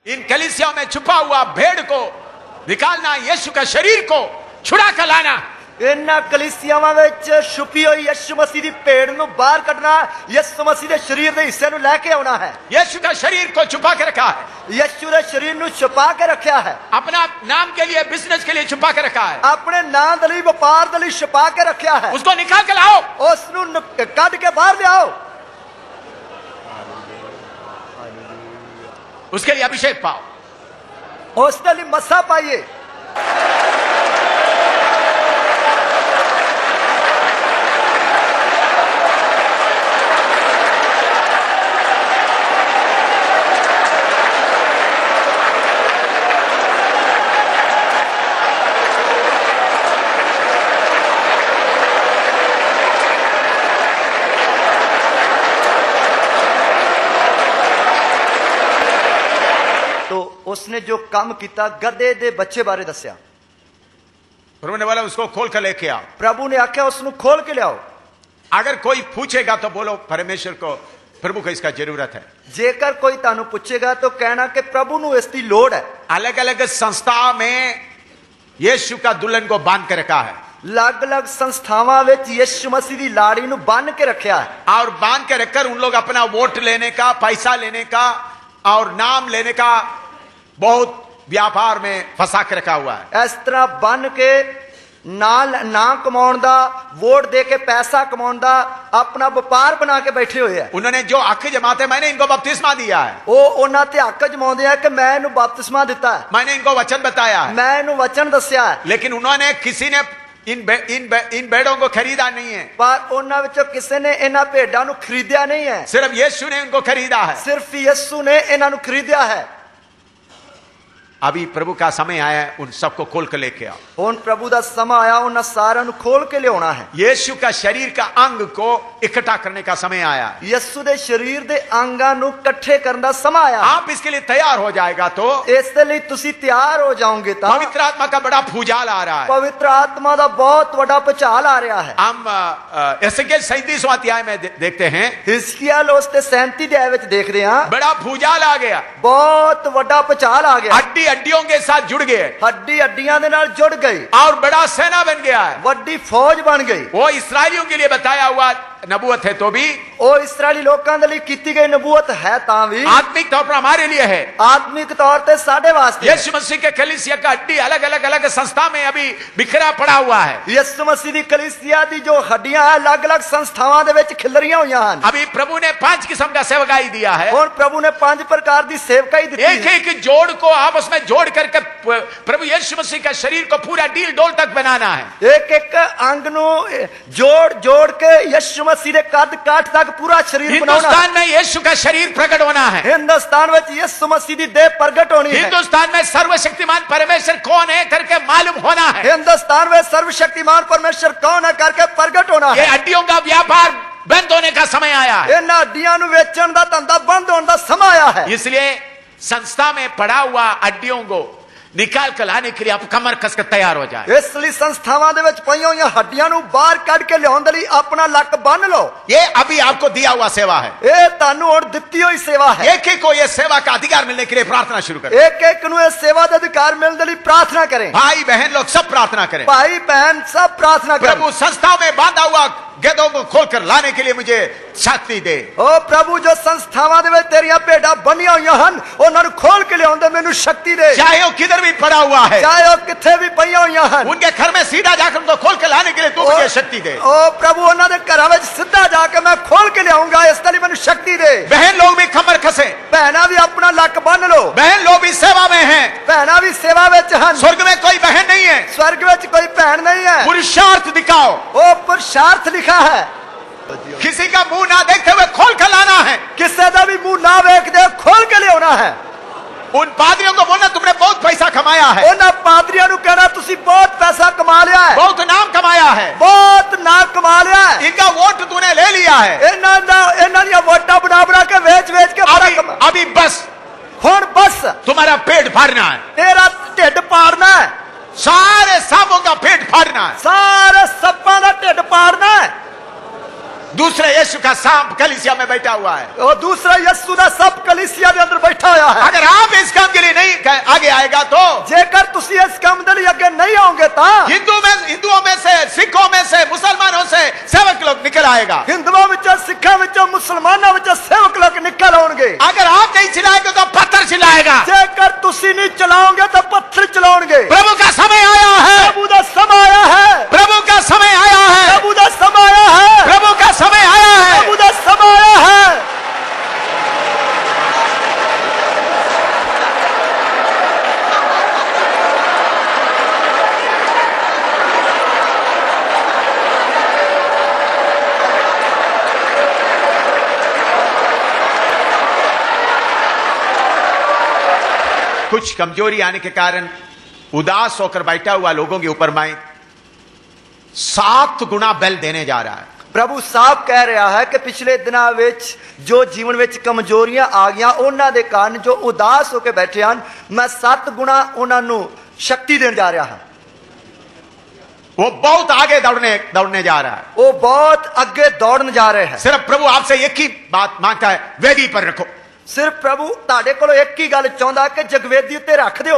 इन कलीसियाओं में छुपा हुआ भेड़ को निकालना, यीशु का शरीर को छुड़ा कर लाना। इन्हां कलीसियावां विच छुपी हुई यीशु मसीह दी भेड़ नूं बाहर कढना, यीशु मसीह दे शरीर दे हिस्से नूं लैके आउणा है। यीशु का शरीर को छुपा के रखा है, यीशु दे शरीर नूं छुपा के रखा है, अपना नाम के लिए, बिजनेस के लिए छुपा के रखा है, अपने नाम दे लई, व्यापार दे लई छुपा के रखा है। उसको निकाल के लाओ, उस नूं कढ के बाहर ले आओ, उसके लिए अभिषेक पाओ, उस दे लई मसा पाइए। उसने जो काम किया, गधे दे बच्चे बारे दस्या। प्रभु ने बोला उसको खोल कर लेके आओ। प्रभु ने आख्या उसको खोल के ले आओ। अगर कोई पूछेगा तो बोलो परमेश्वर को, प्रभु को इसका जरूरत है। जेकर कोई तानु पूछेगा तो कहना कि प्रभु नु इसकी लोड़ है। अलग अलग संस्था में यीशु का दुल्हन को बांध के रखा है, अलग अलग संस्थावां विच यीशु मसीह दी लाड़ी नु बांध के रखा है, और बांध के रखकर उन लोग अपना वोट लेने का, पैसा लेने का और नाम लेने का बहुत व्यापार में फंसा के रखा हुआ है। इस तरह बन के ना कमाउण दा, वोट दे के पैसा कमाउण दा अपना व्यापार बना के बैठे हुए हैं। उन्होंने जो हक जमाते, मैंने इनको बपतिस्मा दिया है, वो उन्हां ते हक जमाउंदे हैं कि मैं इन्हू बपतिस्मा दिता है, मैंने इनको वचन बताया है, मैं इन्हू वचन दस्या है, लेकिन उन्होंने किसी ने इन भेड़ों को खरीदा नहीं है। पर उन्हां विचों किसी ने इन्हां भेड़ां नू खरीदिया नहीं है, सिर्फ यीशु ने उनको खरीदा है, सिर्फ यीशु ने इन्हां नू खरीदिया है। अभी प्रभु का समय आया है, उन सबको खोल कर लेके आओ। हुण प्रभु दा समय आया, उन्हां सारिआं नू खोल के लियाउणा है। यीशु का शरीर का अंग को इकट्ठा करने का समय आया है। यीशु दे शरीर दे अंगां नू इकट्ठे करन दा समय आया। आप इसके लिए तैयार हो जाएगा तो इस दे लई तुसीं तैयार हो जाओगे तां पवित्र आत्मा का बड़ा भूचाल आ रहा है, पवित्र आत्मा दा बहुत बड़ा भूचाल आ रहा है। हम एसेकियेल 37वां अध्याय में देखते हैं, हिजकिय्याह उस ते 37 अध्याय विच देख रहे हैं, बड़ा भूचाल आ गया, बहुत बड़ा भूचाल आ गया, हड्डी हड्डियों के साथ जुड़ गए, हड्डी हड्डियां दे नाल जुड़ गई और बड़ा सेना बन गया है, बड़ी फौज बन गई। वो इस्राएलियों के लिए बताया हुआ नबूवत है, तो भी ओ इस्राएली लोकां दे लई कीती गई नबूवत है, तां भी आत्मिक तौर पर हमारे लिए है, आत्मिक तौर पे साडे वास्ते। यीशु मसीह के कलीसिया का हड्डी अलग अलग अलग संस्था में अभी बिखरा पड़ा हुआ है। यीशु मसीह दी कलीसिया दी जो हड्डियां है अलग अलग संस्थावां दे विच खिलरियां हुईयां हन। अभी प्रभु ने 5 किस्म का सेवकाई दिया है, और प्रभु ने 5 प्रकार दी सेवकाई दी है। एक एक जोड़ को आपस में जोड़ करके प्रभु यीशु मसीह का शरीर को पूरा डील डोल तक बनाना है। एक एक अंग नू जोड़ जोड़ के यीशु मसीह दे कद काठ तक पूरा शरीर बनाना। हिंदुस्तान में यीशु का शरीर प्रकट होना है, हिंदुस्तान में यीशु मसीह दी देह प्रकट होनी है। हिंदुस्तान में सर्वशक्तिमान परमेश्वर कौन है करके मालूम होना है। हिंदुस्तान में सर्वशक्तिमान परमेश्वर कौन है करके प्रकट होना ये है। हड्डियों का व्यापार बंद होने का समय आया है, इन हड्डियां नू वेचण दा धंधा बंद होने दा समय आया है। इसलिए संस्था में पड़ा हुआ हड्डियों को निकाल कर लाने के लिए आप कमर कसकर तैयार हो जाए। इसलिए संस्थावां दे विच पईयां होईयां हड्डियां नू बाहर कढ के लियाउण दे लई अपना लक बन लो। ये अभी आपको दिया हुआ सेवा है, ये तानू हुण दित्ती होई सेवा है। एक एक को ये सेवा का अधिकार मिलने के लिए प्रार्थना शुरू करें। एक एक नू ये सेवा दा अधिकार मिलने दे लई प्रार्थना करें। भाई बहन लोग सब प्रार्थना करें, भाई बहन सब प्रार्थना करें। प्रभु संस्थाओं में बांधा हुआ गधों को खोलकर लाने के लिए मुझे शक्ति दे। ओ प्रभु जो संस्थावां दे विच तेरियां भेड़ां बनियां होईयां हन उन्हां नू खोल के लियाउण दे मैनू शक्ति दे। चाहे वो किधर भी पड़ा हुआ है, चाहे वो किथे भी पईयां होईयां हन, उनके घर में सीधा जाकर उनको खोल कर लाने के लिए तू मुझे शक्ति दे। ओ प्रभु उन्हां दे घरां विच सीधा जाके मैं खोल के लियाऊंगा, इसके लिए मैनू शक्ति दे। बहन लोग भी कमर कसे, बहना भी अपना लक बन लो। बहन लोग भी सेवा में हैं, बहना भी सेवा विच हन। स्वर्ग में कोई बहन नहीं है, स्वर्ग विच कोई बहन नहीं है। पुरुषार्थ दिखाओ, ओ पुरुषार्थ लिखा है। किसी का मुंह ना देखते हुए खोल कर लाना है, किसी का भी मुंह ना वेख दे खोल के लियाना है। उन पादरियों को बोलना तुमने बहुत पैसा कमाया है, उन्हां पादरियां नू कहना तुसी बहुत पैसा कमा लिया है, बहुत नाम कमाया है, बहुत नाम कमा लिया है, इनका वोट तूने ले लिया है, इन्हां दी वोटां बना बना के वेच वेच के अभी बस हुण बस तुम्हारा पेट भरना है, तेरा ढिड पाड़ना है, सारे सांपों का पेट फाड़ना है, सारे सप्पां दा ढिड पाड़ना है। दूसरे यीशु का सांप कलीसिया में बैठा हुआ है। और दूसरा यीशु दा सब कलीसिया के अंदर बैठा हुआ है। अगर आप इस काम के लिए नहीं आगे आएगा तो जेकर तुसी इस काम दे लिए आगे नहीं आओगे ता हिंदुओं में से, सिखों में से, मुसलमानों से सेवक लोग निकल आएगा। हिंदुओं विचों, सिखों विचों, मुसलमानों विचों सेवक लोग निकल आउणगे। अगर आप नहीं चिल्लाएंगे तो पत्थर चिल्लाएगा। जेकर तुसी नहीं चलाओगे तो पत्थर चलाओगे। प्रभु का समय आया है, प्रभु दा समय आया है, प्रभु का समय आया है, प्रभु दा समय आया है, प्रभु का समय आया है, प्रभु दा समय आया है। कुछ कमजोरी आने के कारण उदास होकर बैठा हुआ लोगों के ऊपर मैं 7 गुना बल देने जा रहा है। प्रभु साहब कह रहा है कि पिछले दिनों विच जो जीवन विच कमजोरियां आ गईयां उन्हां दे कारण जो उदास होकर बैठे हैं, मैं 7 गुना उन्हां नूं शक्ति देने जा रहा हूं। वो बहुत आगे दौड़ने जा रहा है। वो बहुत आगे दौड़ने जा रहे हैं। सिर्फ प्रभु आपसे एक ही बात मांगता है, वेदी पर रखो। सिर्फ प्रभु ताड़े को एक ही गल चाहता कि जगवेदी उत्ते रख दो,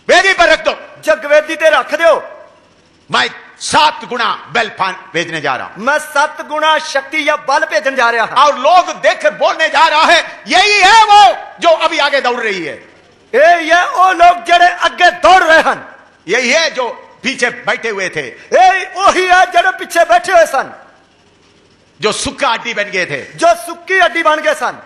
वेदी पर रख दो, जगवेदी ते रख दो। मैं 7 गुना बल भेजने जा रहा हूं। मैं 7 गुना शक्ति या बल भेजने जा रहा हूं। और लोग देखकर बोलने जा रहा है, यही है वो जो अभी आगे दौड़ रही है। ये वो लोग जड़े आगे दौड़ रहे हैं। यही है जो पीछे बैठे हुए थे। वही है जड़े पीछे बैठे हुए सन, जो सुक्का हड्डी बन गए थे, जो सुक्की हड्डी बन गए सन।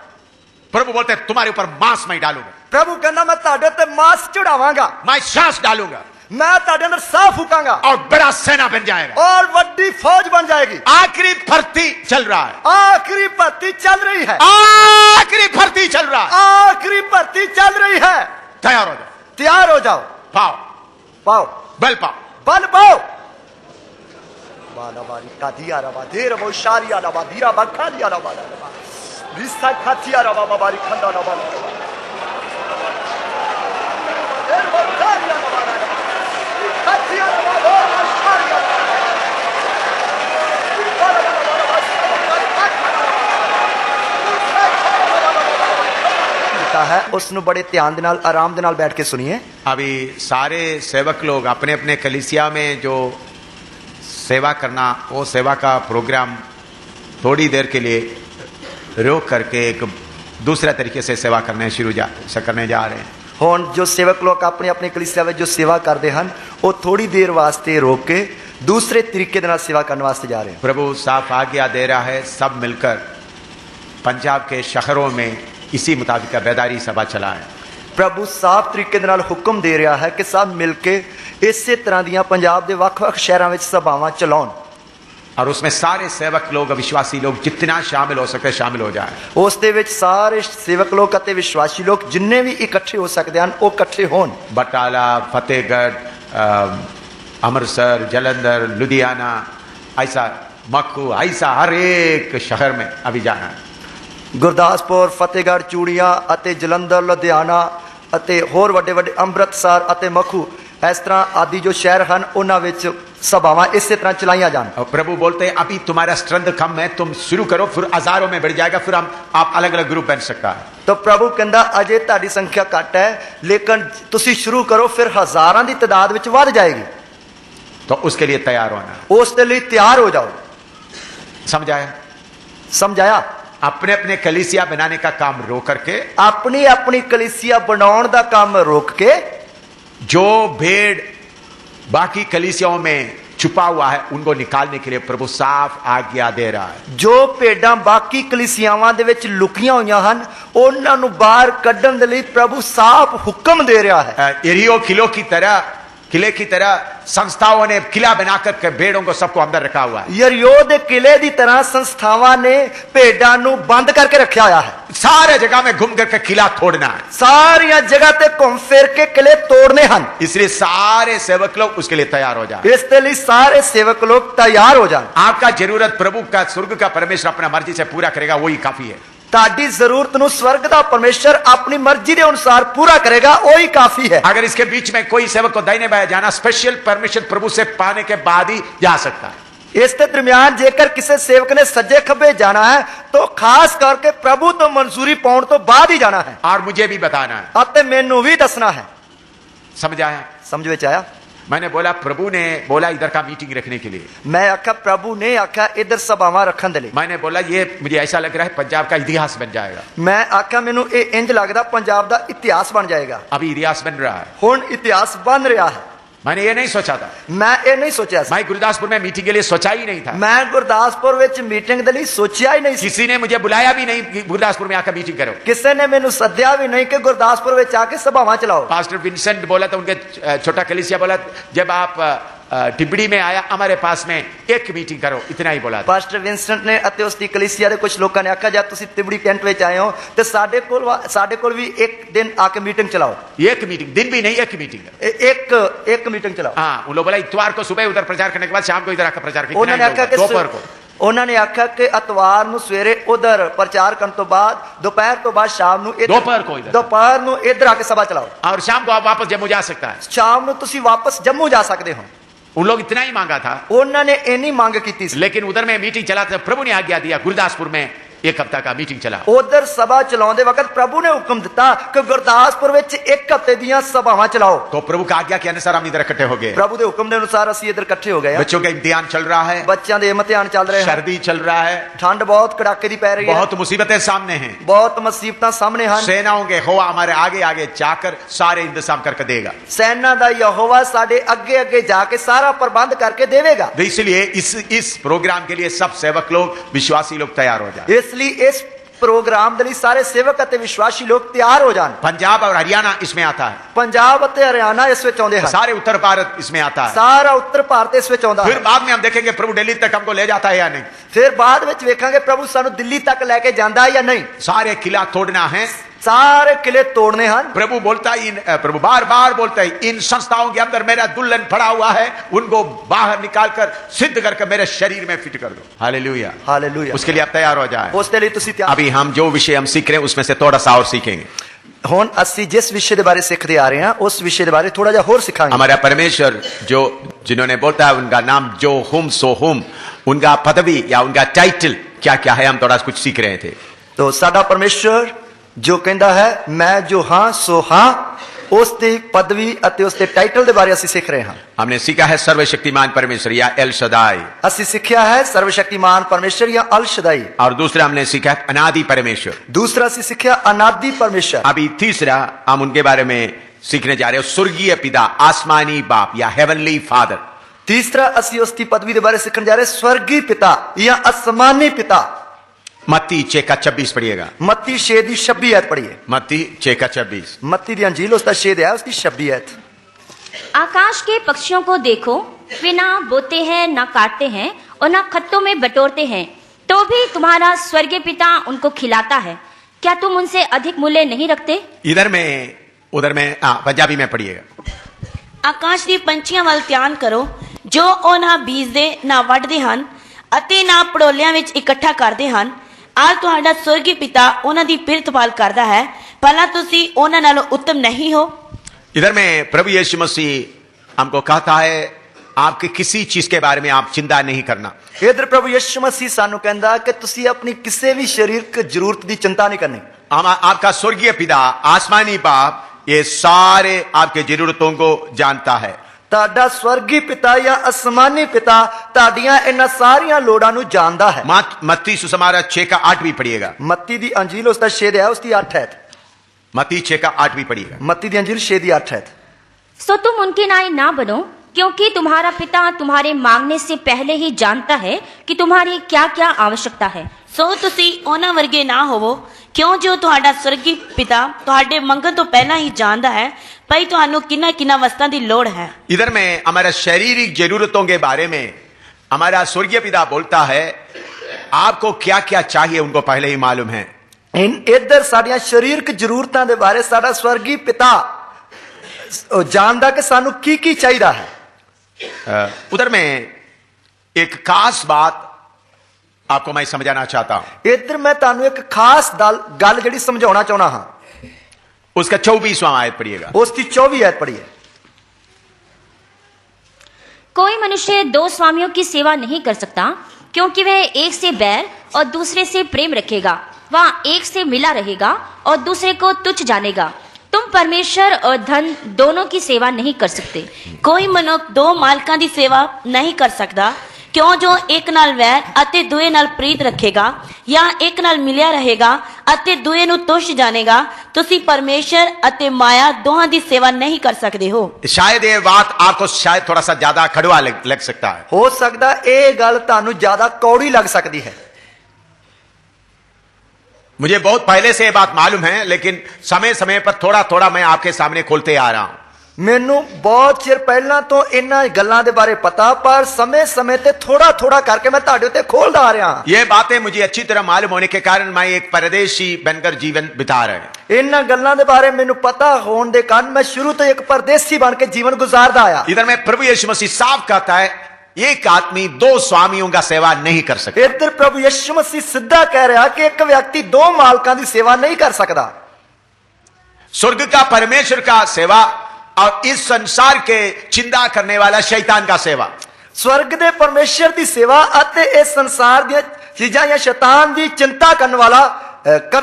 प्रभु बोलते तुम्हारे ऊपर मांस मैं डालूंगा। प्रभु कहना मैं ताड़े ते मांस चढ़ावांगा, मैं सांस डालूंगा, मैं ताड़े अंदर सांप फूकांगा और बड़ा सेना बन जाएगा और बड़ी फौज बन जाएगी। आखिरी भर्ती चल रहा है, आखिरी भर्ती चल रही है, आखिरी भर्ती चल रहा है, आखिरी भर्ती चल रही है। तैयार हो जाओ, तैयार हो जाओ। पाओ पाओ बल पाओ, बल पाओ। बाला बारी कादिया रवा देर वो शारिया रवा धीरा बखालिया रवा रिसा खातिया रवा बारी खंडा रवा देर बखालिया रवा खातिया रवा शारिया है। उसनु बड़े ध्यान दे नाल आराम दे नाल बैठ के सुनिए। अभी सारे सेवक लोग अपने अपने कलीसिया में जो सेवा करना, वो सेवा का प्रोग्राम थोड़ी देर के लिए रोक करके एक दूसरे तरीके से सेवा करने करने जा रहे हैं। हुण जो सेवक लोग अपने अपने कलीसिया में जो सेवा करते हैं वो थोड़ी देर वास्ते रोक के दूसरे तरीके दे नाल सेवा करने वास्ते जा रहे हैं। प्रभु साफ आज्ञा दे रहा है, सब मिलकर पंजाब के शहरों में इसी मुताबिक बेदारी सभा चलाएं। प्रभु साफ तरीके दे नाल हुक्म दे रहा है कि सब मिलके इसे तरह दियां पंजाब दे वख-वख शहरां विच सभावां चलाउण और उसमें सारे सेवक लोग, विश्वासी लोग जितना शामिल हो सके शामिल हो जाएं। उस दे विच सारे सेवक लोग अते विश्वासी लोग जिन्ने भी इकट्ठे हो सकते हैं वो इकट्ठे होण। बटाला, फतेहगढ़, अमृतसर, जलंधर, लुधियाना, ऐसा मक्खू, ऐसा हर एक शहर में अभी जाना है। गुरदासपुर, फतेहगढ़, चूड़िया अते जलंधर, लुधियाना अते होर वड्डे वड्डे अमृतसर अते मखू, इस तरह आदि जो शहर हैं उन्हां विच सभावां इस तरह चलाइयां जान। और प्रभु बोलते हैं अभी तुम्हारा स्ट्रेंथ कम है, तुम शुरू करो, फिर हजारों में बढ़ जाएगा, फिर आप अलग अलग ग्रुप बन सकता है। तो प्रभु कहंदा अजे तुहाडी संख्या घट है, लेकिन तुसी शुरू करो, फिर हजारां दी तादाद विच वध जाएगी। तो उसके लिए तैयार होना, उसके लिए तैयार हो जाओ। समझाया? समझाया? अपने अपने कलीसिया बनाने का काम रोक करके, अपनी अपनी कलीसिया बनाने का काम रोक के, जो भेड़ बाकी कलीसियाओं में छुपा हुआ है उनको निकालने के लिए प्रभु साफ आज्ञा दे रहा है। जो भेड़ां बाकी कलीसियावां दे विच लुकियां होईयां हन उन्हां नूं बाहर कढण दे लई प्रभु साफ हुक्म दे रहा है। एरियो किले की तरह संस्थाओं ने किला बनाकर के भेड़ों को सबको अंदर रखा हुआ है। यरीहो दे किले दी तरह संस्थावां ने भेड़ां नूं बंद करके रखा हुआ है। सारे जगह में घूम करके किला तोड़ना है, सारी जगह ते घूम फिर के किले तोड़ने हैं। इसलिए सारे सेवक लोग उसके लिए तैयार हो जाए। इसके लिए सारे सेवक लोग तैयार हो जाए। आपका जरूरत प्रभु का, स्वर्ग का परमेश्वर अपना मर्जी से पूरा करेगा, वही काफी है। ताड़ी जरूरत नूं स्वर्ग दा परमेश्वर अपनी मर्जी के अनुसार पूरा करेगा, वही काफी है। अगर इसके बीच में कोई सेवक को दाहिने बाएं जाना, स्पेशल परमिशन प्रभु से पाने के बाद ही जा सकता है। इस ते दरमियान जेकर किसी सेवक ने सज्जे खब्बे जाना है तो खास करके प्रभु तो मंजूरी पाउण तो बाद ही जाना है और मुझे भी बताना है। अते मैनू भी दसना है। समझ आया? समझ विच आया? मैंने बोला प्रभु ने बोला इधर का मीटिंग रखने के लिए। मैं आखा प्रभु ने आखा इधर सभावां रखन दे लई। मैंने बोला ये मुझे ऐसा लग रहा है पंजाब का इतिहास बन जाएगा। मैं आखा मैनू ये इंज लगदा पंजाब दा इतिहास बन जाएगा। अभी इतिहास बन रहा है, हुण इतिहास बन रहा है। मैंने ये नहीं सोचा था। मैं ये नहीं सोचा सी। मैं गुरदासपुर में मीटिंग के लिए सोचा ही नहीं था। मैं गुरदासपुर विच मीटिंग दे लई सोचिया ही नहीं सी। किसी ने मुझे बुलाया भी नहीं कि गुरदासपुर में आकर मीटिंग करो। किसी ने मैनू सद्या भी नहीं कि गुरदासपुर विच आके सभावां चलाओ। पास्टर विंसेंट बोला था, उनके छोटा कलीसिया बोला जब आप टिब्बड़ी में आया हमारे पास में एक मीटिंग करो, इतना ही बोला था। पास्टर विंसेंट ने अते उसकी कलीसिया दे कुछ लोगों ने आखा जब तुसी तिबड़ी कैंट विच आए हो ते साडे कोल भी एक दिन आके मीटिंग चलाओ। एक मीटिंग, दिन भी नहीं, एक मीटिंग, एक मीटिंग चलाओ। हाँ, उन लोग बोला इतवार को सुबह उधर प्रचार करने के बाद शाम को इधर आकर प्रचार उन्होंने आखा कि दोपहर को उन्होंने आखा कि इतवार नूं सवेरे उधर प्रचार करने तो बाद दोपहर तो बाद शाम नूं दोपहर नूं इधर आके सभा चलाओ और शाम को आप वापस जम्मू जा सकता है। शाम नूं तुसी वापस जम्मू जा सकते हो। उन लोग इतना ही मांगा था, उन्होंने इतनी मांग की थी। लेकिन उधर में मीटिंग चला था, प्रभु ने आज्ञा दिया गुरदासपुर में एक हफ्ता का मीटिंग चला। उधर सभा चलाते वक्त प्रभु ने हुक्म दिता कि गुरदासपुर विच एक हफ्ते दियां सभावां चलाओ। तो प्रभु का आज्ञा के अनुसार हम इधर इकट्ठे हो गए। प्रभु के हुक्म के अनुसार असि इधर इकट्ठे हो गए। बच्चों का इम्तिहान चल रहा है, बच्चों के इम्तिहान चल रहे हैं, सर्दी चल रहा है, ठंड बहुत कड़ाके दी पै रही है, बहुत मुसीबतें सामने हैं, बहुत मुसीबतां सामने हैं। सेनाओं के यहोवा हमारे आगे आगे जाकर सारे इंतजाम करके देगा। सेना दा यहोवा साडे अगे अगे जाके सारा प्रबंध करके देवेगा। तो इसलिए इस प्रोग्राम के लिए सब सेवक लोग, विश्वासी लोग तैयार हो जाए। इसलिए इस प्रोग्राम के लिए सारे सेवक अते विश्वासी लोग तैयार हो जान। पंजाब और हरियाणा इसमें आता है, पंजाब अते हरियाणा इसमें आउंदे हैं, सारे उत्तर भारत इसमें आता है, सारा उत्तर भारत इसमें आउंदा है। फिर बाद में हम देखेंगे प्रभु दिल्ली तक हमको ले जाता है या नहीं। फिर बाद में वेखांगे प्रभु सानू दिल्ली तक लेके जांदा है या नहीं। सारे किला तोड़ना है, सारे किले तोड़ने हैं। प्रभु बोलता है, प्रभु बार बार बोलता है इन संस्थाओं के अंदर मेरा दुल्हन पड़ा हुआ है, उनको बाहर निकालकर सिद्ध करके मेरे शरीर में फिट कर दो। Hallelujah, hallelujah. उसके लिए आप तैयार हो जाए। उसके लिए तुसी तैयार। अभी हम जो विषय हम सीख रहे हैं उसमें से थोड़ा सा और सीखेंगे। हुण असी जिस विषय के बारे सीखते आ रहे हैं उस विषय के बारे थोड़ा जा होर सिखाएंगे। हमारा परमेश्वर जो जिन्होंने बोलता है उनका नाम जो हुम सो हुम, उनका पदवी या उनका टाइटल क्या क्या है, हम थोड़ा कुछ सीख रहे थे। तो साडा परमेश्वर जो कहता है मैं जो हाँ सो हाँ, उसकी पदवी अते उसके टाइटल के बारे असी सीख रहे हैं। हमने सीखा है सर्वशक्तिमान परमेश्वर या एल शदाई, असी सीखा है सर्वशक्तिमान परमेश्वर या अल शदाई, और दूसरा हमने सीखा है अनादि परमेश्वर, दूसरा असी सीखा अनादि परमेश्वर। अभी तीसरा हम उनके बारे में सीखने जा रहे हैं, स्वर्गीय पिता, आसमानी बाप या हेवनली फादर। तीसरा असी उसकी पदवी के बारे सीखने जा रहे हैं, स्वर्गीय पिता या आसमानी पिता। मत्ती 6:26 पढ़िएगा। मत्ती 6:26 पढ़िए। मत्ती 6:26। मत्ती दी अंजील उसका 6 है उसकी 26। आकाश के पक्षियों को देखो, वे ना बोते हैं ना काटते हैं और ना खत्तों में बटोरते हैं, तो भी तुम्हारा स्वर्गीय पिता उनको खिलाता है। क्या तुम उनसे अधिक मूल्य नहीं रखते? इधर में उधर में पंजाबी में पढ़िएगा। आकाश दी पंछियां वाल ध्यान करो, जो ਉਹ ਨਾ ਬੀਜਦੇ ਨਾ ਵੱਢਦੇ ਹਨ ਅਤੇ ਨਾ ਪੜੋਲਿਆਂ ਵਿੱਚ ਇਕੱਠਾ ਕਰਦੇ ਹਨ, आज ਤੁਹਾਡਾ स्वर्गीय पिता ਉਹਨਾਂ ਦੀ ਪਿਰਤਪਾਲ करता है, भला ਤੁਸੀਂ ਉਹਨਾਂ ਨਾਲੋਂ उत्तम नहीं हो? इधर में प्रभु यीशु मसीह हमको कहता है आपके किसी चीज के बारे में आप चिंता नहीं करना। इधर प्रभु यीशु मसीह सानू कहंदा कि तुसी अपनी किसी भी शरीर की जरूरत की चिंता नहीं करनी। आपका स्वर्गीय पिता आसमानी बाप ये सारे आपके जरूरतों को जानता है। ताड़ा स्वर्गीय पिता या आसमानी पिता ताड़ियां इन सारियां लोड़ां नू जानदा है। मत्ती सुसमाचार 6:8 भी पढ़िएगा। मत्ती दी अंजील उसका 6 है उसकी 8 है। मत्ती 6:8 भी पढ़िएगा। मत्ती दी अंजील 6:8 है। सो तुम उनके नाई ना बनो, क्योंकि तुम्हारा पिता तुम्हारे मांगने से पहले ही जानता है कि तुम्हारी क्या क्या आवश्यकता है। सो ਤੁਸੀਂ ਉਹਨਾਂ ਵਰਗੇ ਨਾ ਹੋਵੋ, ਕਿਉਂ ਜੋ ਤੁਹਾਡਾ स्वर्गीय पिता ਤੁਹਾਡੇ ਮੰਗਣ ਤੋਂ ਪਹਿਲਾਂ ही जानता है भाई ਤੁਹਾਨੂੰ किन्ना किन्ना वस्तुओं की लोड़ है। इधर में हमारा शारीरिक जरूरतों के बारे में हमारा स्वर्गीय पिता बोलता है आपको क्या क्या चाहिए उनको पहले ही मालूम है। इधर साडियां शारीरिक जरूरतों के बारे साडा स्वर्गीय पिता जानदा कि सानू की चाहिए है। उधर में एक खास बात आपको मैं समझाना चाहता हूं। इधर मैं तानू एक खास गल जड़ी समझाना चाहना हां। उसका 24वां आयत पढ़िएगा। उसकी 24 आयत पढ़िए। कोई मनुष्य दो स्वामियों की सेवा नहीं कर सकता, क्योंकि वह एक से बैर और दूसरे से प्रेम रखेगा, वह एक से मिला रहेगा और दूसरे को तुच्छ जानेगा। तुम परमेश्वर और धन दोनों की सेवा नहीं कर सकते। कोई मनुख दो मालकां ਦੀ सेवा नहीं कर सकता, क्यों जो एक नाल वैर अते दूए नाल प्रीत रखेगा या एक नाल मिलिया रहेगा अते दूए नु तुच्छ जानेगा। तुसी परमेश्वर अते माया दोहां दी सेवा नहीं कर सकते हो। शायद ये बात आपको शायद थोड़ा सा ज्यादा कड़वा लग सकता है। हो सकदा ਇਹ ਗੱਲ ਤੁਹਾਨੂੰ ਜ਼ਿਆਦਾ ਕੌੜੀ ਲੱਗ ਸਕਦੀ ਹੈ। मुझे बहुत पहले से ये बात मालूम है, लेकिन समय समय पर थोड़ा थोड़ा मैं आपके सामने खोलते आ रहा हूं। ਮੈਨੂੰ ਬਹੁਤ ਚਿਰ ਪਹਿਲਾਂ ਤੋਂ ਇਹਨਾਂ ਗੱਲਾਂ ਦੇ ਬਾਰੇ ਪਤਾ, ਪਰ ਸਮੇਂ-ਸਮੇਂ ਤੇ ਥੋੜਾ-ਥੋੜਾ ਕਰਕੇ ਮੈਂ ਤੁਹਾਡੇ ਉੱਤੇ ਖੋਲਦਾ ਆ ਰਿਹਾ ਹਾਂ। ये बातें मुझे अच्छी तरह मालूम होने के कारण मैं एक परदेशी बनकर जीवन बिता रहे हैं। ਇਹਨਾਂ ਗੱਲਾਂ ਦੇ ਬਾਰੇ ਮੈਨੂੰ ਪਤਾ ਹੋਣ ਦੇ ਕਾਰਨ ਮੈਂ ਸ਼ੁਰੂ ਤੋਂ ਇੱਕ ਪਰਦੇਸੀ ਬਣ ਕੇ ਜੀਵਨ ਗੁਜ਼ਾਰਦਾ ਆਇਆ। इधर में प्रभु यीशु मसीह साफ कहता है, एक आदमी दो स्वामियों का सेवा नहीं कर सकता। ਇੱਧਰ ਪ੍ਰਭੂ ਯਿਸੂ ਮਸੀਹ ਸਿੱਧਾ ਕਹਿ ਰਿਹਾ ਕਿ ਇੱਕ ਵਿਅਕਤੀ ਦੋ ਮਾਲਕਾਂ ਦੀ ਸੇਵਾ ਨਹੀਂ ਕਰ ਸਕਦਾ। स्वर्ग का परमेश्वर का सेवा और इस संसार के चिंता करने वाला शैतान का सेवा। स्वर्ग ਦੇ ਪਰਮੇਸ਼ਰ ਦੀ ਸੇਵਾ ਅਤੇ ਇਸ ਸੰਸਾਰ ਦੀਆਂ ਚੀਜ਼ਾਂ ਜਾਂ ਸ਼ੈਤਾਨ ਦੀ ਚਿੰਤਾ ਕਰਨ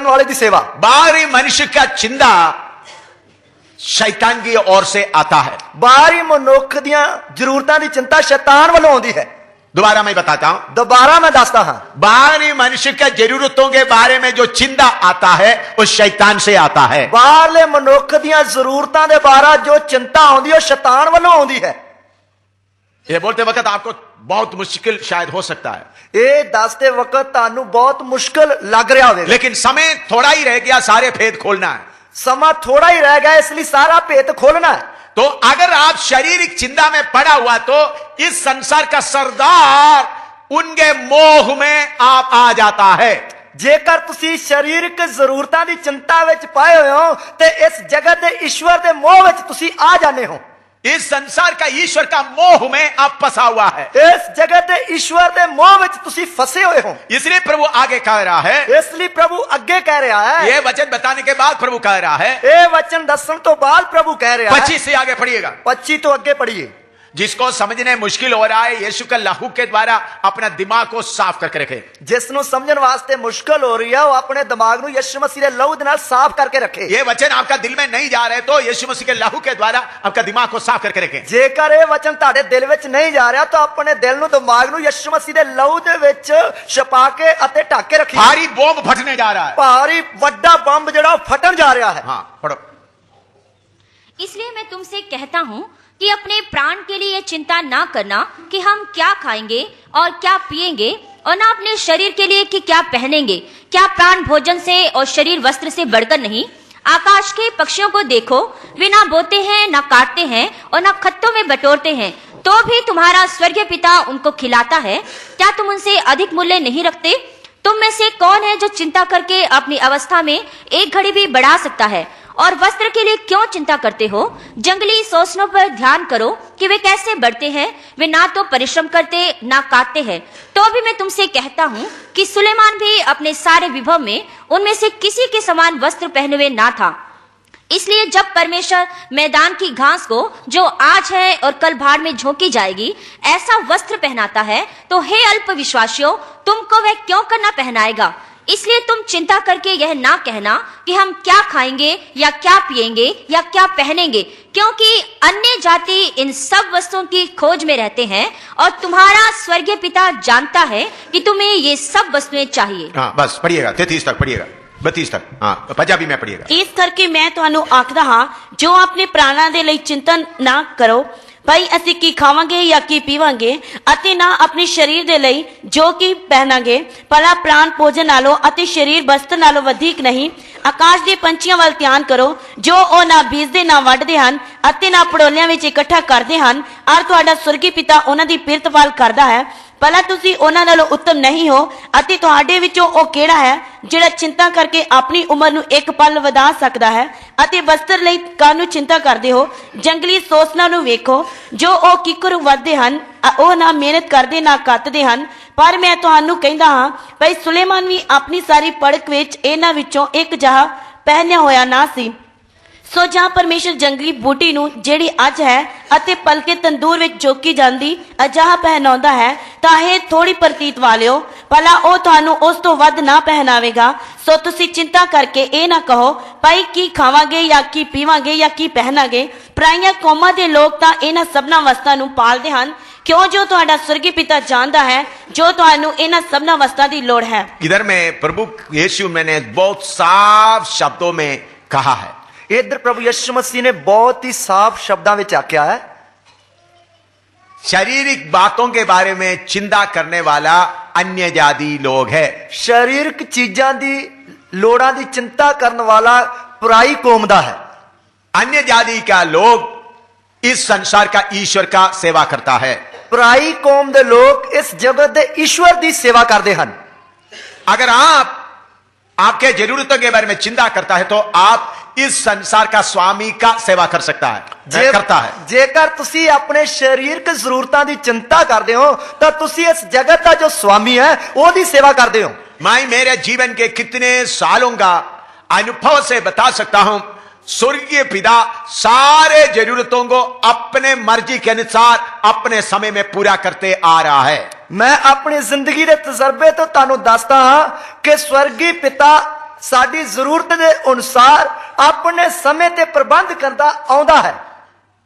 ਵਾਲੇ ਦੀ ਸੇਵਾ। बाहरी मनुष्य का चिंता शैतान की ओर से आता है। ਬਾਹਰੀ ਮਨੁੱਖ ਦੀਆਂ ਜ਼ਰੂਰਤਾਂ ਦੀ ਚਿੰਤਾ ਸ਼ੈਤਾਨ ਵੱਲੋਂ ਆਉਂਦੀ ਹੈ। दोबारा मैं बताता हूं, ਦੁਬਾਰਾ ਮੈਂ ਦੱਸਦਾ ਹਾਂ, बाहरी मनुष्य के जरूरतों के बारे में जो चिंता आता है वो शैतान से आता है। ਬਾਹਰਲੇ ਮਨੁੱਖ ਦੀਆਂ ਜ਼ਰੂਰਤਾਂ ਦੇ ਬਾਰੇ ਜੋ ਚਿੰਤਾ ਆਉਂਦੀ ਹੈ ਉਹ ਸ਼ੈਤਾਨ ਵੱਲੋਂ ਆਉਂਦੀ ਹੈ। ये बोलते वक्त आपको बहुत मुश्किल शायद हो सकता है, ਇਹ ਦੱਸਦੇ ਵਕਤ ਤੁਹਾਨੂੰ ਬਹੁਤ ਮੁਸ਼ਕਲ ਲੱਗ ਰਿਹਾ ਹੋਵੇਗਾ, लेकिन समय थोड़ा ही रह गया, सारे भेद खोलना है। ਸਮਾਂ ਥੋੜਾ ਹੀ ਰਹਿ ਗਿਆ, ਇਸ ਲਈ ਸਾਰਾ ਭੇਤ ਖੋਲਣਾ ਹੈ। तो अगर आप शारीरिक चिंता में पड़ा हुआ तो इस संसार का सरदार उनके मोह में आप आ जाता है। ਜੇਕਰ ਤੁਸੀਂ ਸਰੀਰਕ ਜ਼ਰੂਰਤਾਂ ਦੀ ਚਿੰਤਾ ਵਿੱਚ ਪਾਏ ਹੋਏ ਹੋ ਤੇ ਇਸ ਜਗਤ ਦੇ ਈਸ਼ਵਰ ਦੇ ਮੋਹ ਵਿੱਚ ਤੁਸੀਂ ਆ ਜਾਂਦੇ ਹੋ। इस संसार का ईश्वर का मोह में आप फंसा हुआ है, ਇਸ ਜਗਤ ਦੇ ਈਸ਼ਵਰ ਦੇ ਮੋਹ ਵਿੱਚ ਤੁਸੀਂ ਫਸੇ ਹੋਏ ਹੋ। इसलिए प्रभु आगे कह रहा है, ਇਸ ਲਈ ਪ੍ਰਭੂ ਅੱਗੇ ਕਹਿ ਰਿਹਾ ਹੈ, ये वचन बताने के बाद प्रभु कह रहा है, ਇਹ वचन ਦੱਸਣ ਤੋਂ ਬਾਅਦ ਪ੍ਰਭੂ ਕਹਿ ਰਿਹਾ ਹੈ, 25 से आगे पढ़िएगा। 25 ਤੋਂ ਅੱਗੇ पढ़िए। जिसको समझने मुश्किल हो रहा है, यीशु का लहू के द्वारा अपना दिमाग को साफ करके रखे। ਜਿਸ ਨੂੰ ਸਮਝਣ ਵਾਸਤੇ ਮੁਸ਼ਕਲ ਹੋ ਰਹੀ ਹੈ ਉਹ ਆਪਣੇ ਦਿਮਾਗ ਨੂੰ ਯਿਸੂ ਮਸੀਹ ਦੇ ਲਹੂ ਦੇ ਨਾਲ ਸਾਫ਼ ਕਰਕੇ ਰੱਖੇ। ये वचन आपका दिल में नहीं जा रहे तो यीशु मसीह के लहू के द्वारा आपका दिमाग को साफ करके रखें। ਜੇਕਰ ਇਹ ਵਚਨ ਤੁਹਾਡੇ ਦਿਲ ਵਿੱਚ ਨਹੀਂ ਜਾ ਰਿਹਾ ਤਾਂ ਆਪਣੇ ਦਿਲ ਨੂੰ ਦਿਮਾਗ ਨੂੰ ਯਿਸੂ ਮਸੀਹ ਦੇ ਲਹੂ ਦੇ ਵਿੱਚ ਛਪਾ ਕੇ ਅਤੇ ਢੱਕ ਕੇ ਰੱਖੀਏ। भारी बॉम्ब फटने जा रहा है। ਭਾਰੀ ਵੱਡਾ ਬੰਬ ਜਿਹੜਾ ਉਹ ਫਟਣ ਜਾ ਰਿਹਾ ਹੈ। हाँ पढ़ो। इसलिए मैं तुमसे कहता हूँ कि अपने प्राण के लिए चिंता ना करना कि हम क्या खाएंगे और क्या पिएंगे, और ना अपने शरीर के लिए कि क्या पहनेंगे। क्या प्राण भोजन से और शरीर वस्त्र से बढ़कर नहीं? आकाश के पक्षियों को देखो, वे ना बोते हैं, ना काटते हैं और ना खत्तों में बटोरते हैं, तो भी तुम्हारा स्वर्गीय पिता उनको खिलाता है। क्या तुम उनसे अधिक मूल्य नहीं रखते? तुम में से कौन है जो चिंता करके अपनी अवस्था में एक घड़ी भी बढ़ा सकता है? और वस्त्र के लिए क्यों चिंता करते हो? जंगली सोचनों पर ध्यान करो कि वे कैसे बढ़ते हैं। वे ना तो परिश्रम करते ना काटते हैं। तो भी मैं तुमसे कहता हूँ कि सुलेमान भी अपने सारे विभव में उनमें से किसी के समान वस्त्र पहने हुए ना था। इसलिए जब परमेश्वर मैदान की घास को जो आज है और कल भाड़ में झोंकी जाएगी ऐसा वस्त्र पहनाता है, तो हे अल्प विश्वासियों, तुमको वह क्यों करना पहनाएगा? इसलिए तुम चिंता करके यह ना कहना कि हम क्या खाएंगे या क्या पिएंगे या क्या पहनेंगे, क्योंकि अन्य जाति इन सब वस्तुओं की खोज में रहते हैं और तुम्हारा स्वर्गीय पिता जानता है कि तुम्हें ये सब वस्तुएं चाहिए। हाँ बस पढ़िएगा, 33 तक पढ़िएगा, 32 तक। हाँ पंजाबी में पढ़िएगा। ਇਸ ਕਰਕੇ ਮੈਂ ਤੁਹਾਨੂੰ ਆਖਦਾ ਹਾਂ, ਜੋ ਆਪਣੇ ਪ੍ਰਾਣਾਂ ਦੇ ਲਈ ਚਿੰਤਾ ਨਾ ਕਰੋ ਭਾਈ ਅਸੀਂ ਕੀ ਖਾਵਾਂਗੇ ਜਾਂ ਕੀ ਪੀਵਾਂਗੇ, ਅਤੇ ਨਾ ਆਪਣੇ ਸਰੀਰ ਦੇ ਲਈ ਜੋ ਕੀ ਪਹਿਨਾਂਗੇ। ਭਲਾ ਪ੍ਰਾਣ ਭੋਜਨ ਨਾਲੋਂ ਅਤੇ ਸਰੀਰ ਵਸਤਰ ਨਾਲੋਂ ਵਧੇਕ ਨਹੀਂ। ਆਕਾਸ਼ ਦੇ ਪੰਛੀਆਂ ਵੱਲ ਧਿਆਨ ਕਰੋ, ਜੋ ਉਹ ਨਾ ਬੀਜਦੇ ਨਾ ਵੱਢਦੇ ਹਨ ਅਤੇ ਨਾ ਪੜੋਲਿਆਂ ਵਿੱਚ ਇਕੱਠਾ ਕਰਦੇ ਹਨ, ਔਰ ਤੁਹਾਡਾ ਸੁਰਗੀ ਪਿਤਾ ਉਹਨਾਂ ਦੀ ਪਿਰਤਪਾਲ ਕਰਦਾ ਹੈ। ਭਲਾ ਤੁਸੀਂ ਉਹਨਾਂ ਨਾਲੋਂ ਉੱਤਮ ਨਹੀਂ ਹੋ? ਅਤੇ ਤੁਹਾਡੇ ਵਿੱਚੋਂ ਉਹ ਕਿਹੜਾ ਹੈ ਜਿਹੜਾ ਚਿੰਤਾ ਕਰਕੇ ਆਪਣੀ ਉਮਰ ਨੂੰ ਇੱਕ ਪਲ ਵਧਾ ਸਕਦਾ ਹੈ? ਅਤੇ ਵਸਤਰ ਲਈ ਕਾਹਨੂੰ ਚਿੰਤਾ ਕਰਦੇ ਹੋ? ਜੰਗਲੀ ਸੋਸਨਾ ਨੂੰ ਵੇਖੋ, ਜੋ ਉਹ ਕਿੱਕਰ ਵੱਧਦੇ ਹਨ, ਉਹ ਨਾ ਮਿਹਨਤ ਕਰਦੇ ਨਾ ਕੱਤਦੇ ਹਨ। ਪਰ ਮੈਂ ਤੁਹਾਨੂੰ ਕਹਿੰਦਾ ਹਾਂ ਭਾਈ ਸੁਲੇਮਾਨ ਵੀ ਆਪਣੀ ਸਾਰੀ ਪੜਕ ਵਿੱਚ ਇਹਨਾਂ ਵਿੱਚੋਂ ਇੱਕ ਜਿਹਾ ਪਹਿਨਿਆ ਹੋਇਆ ਨਾ ਸੀ। ਸੋ ਜਾਂ ਪਰਮੇਸ਼ਰ ਜੰਗਲੀ ਬੂਟੀ ਨੂੰ ਜਿਹੜੀ ਅੱਜ ਹੈ ਅਤੇ ਪਲਕੇ ਤੰਦੂਰ ਵਿੱਚ ਜੋਕੀ ਜਾਂਦੀ ਅਜਾਹ ਪਹਿਨਾਉਂਦਾ ਹੈ ਤਾਂ ਇਹ ਥੋੜੀ ਪ੍ਰਤੀਤ ਵਾਲਿਓ ਭਲਾ ਉਹ ਤੁਹਾਨੂੰ ਉਸ ਤੋਂ ਵੱਧ ਨਾ ਪਹਿਨਾਵੇਗਾ। ਸੋ ਤੁਸੀਂ ਚਿੰਤਾ ਕਰਕੇ ਇਹ ਨਾ ਕਹੋ ਭਾਈ ਕੀ ਖਾਵਾਂਗੇ ਜਾਂ ਕੀ ਪੀਵਾਂਗੇ ਜਾਂ ਕੀ ਪਹਿਨਾਂਗੇ। ਪਰਾਈਆਂ ਕੌਮਾਂ ਦੇ ਲੋਕ ਤਾਂ ਇਹਨਾਂ ਸਭਨਾਂ ਵਸਤਾਂ ਨੂੰ ਪਾਲਦੇ ਹਨ क्यों जो ਤੁਹਾਡਾ स्वर्गीय पिता जानता है जो ਤੁਹਾਨੂੰ ਇਹਨਾਂ ਸਭਨਾਂ ਵਸਤਾਂ ਦੀ ਲੋੜ है। इधर में प्रभु यीशु मैंने बहुत साफ शब्दों में कहा है, इधर प्रभु यीशु मसीह ने बहुत ही साफ शब्दों में आख्या है, शारीरिक बातों के बारे में चिंता करने वाला अन्य जाति लोग है। शारीरिक चीजां दी लोड़ां दी चिंता करने वाला पराई कौम दा है। अन्य जाति का लोग इस संसार का ईश्वर का सेवा करता है। पराई कौम दे लोग इस जगत दे ईश्वर दी सेवा करते हैं। अगर आपके जरूरतों के बारे में चिंता करता है तो आप इस संसार का स्वामी का सेवा कर सकता है, करता है। जेकर तुसी अपने शरीर की जरूरतां दी चिंता करते हो तो तुसी इस जगत का जो स्वामी है ओदी सेवा करते हो। मैं मेरे जीवन के कितने सालों का अनुभव से बता सकता हूं, स्वर्गीय पिता सारे जरूरतों को अपने मर्जी के अनुसार अपने समय में पूरा करते आ रहा है। मैं अपनी जिंदगी के तजर्बे तो तानू दसदा हां कि स्वर्गीय पिता साडी जरूरत के अनुसार अपने समय ते प्रबंध करता आउंदा है।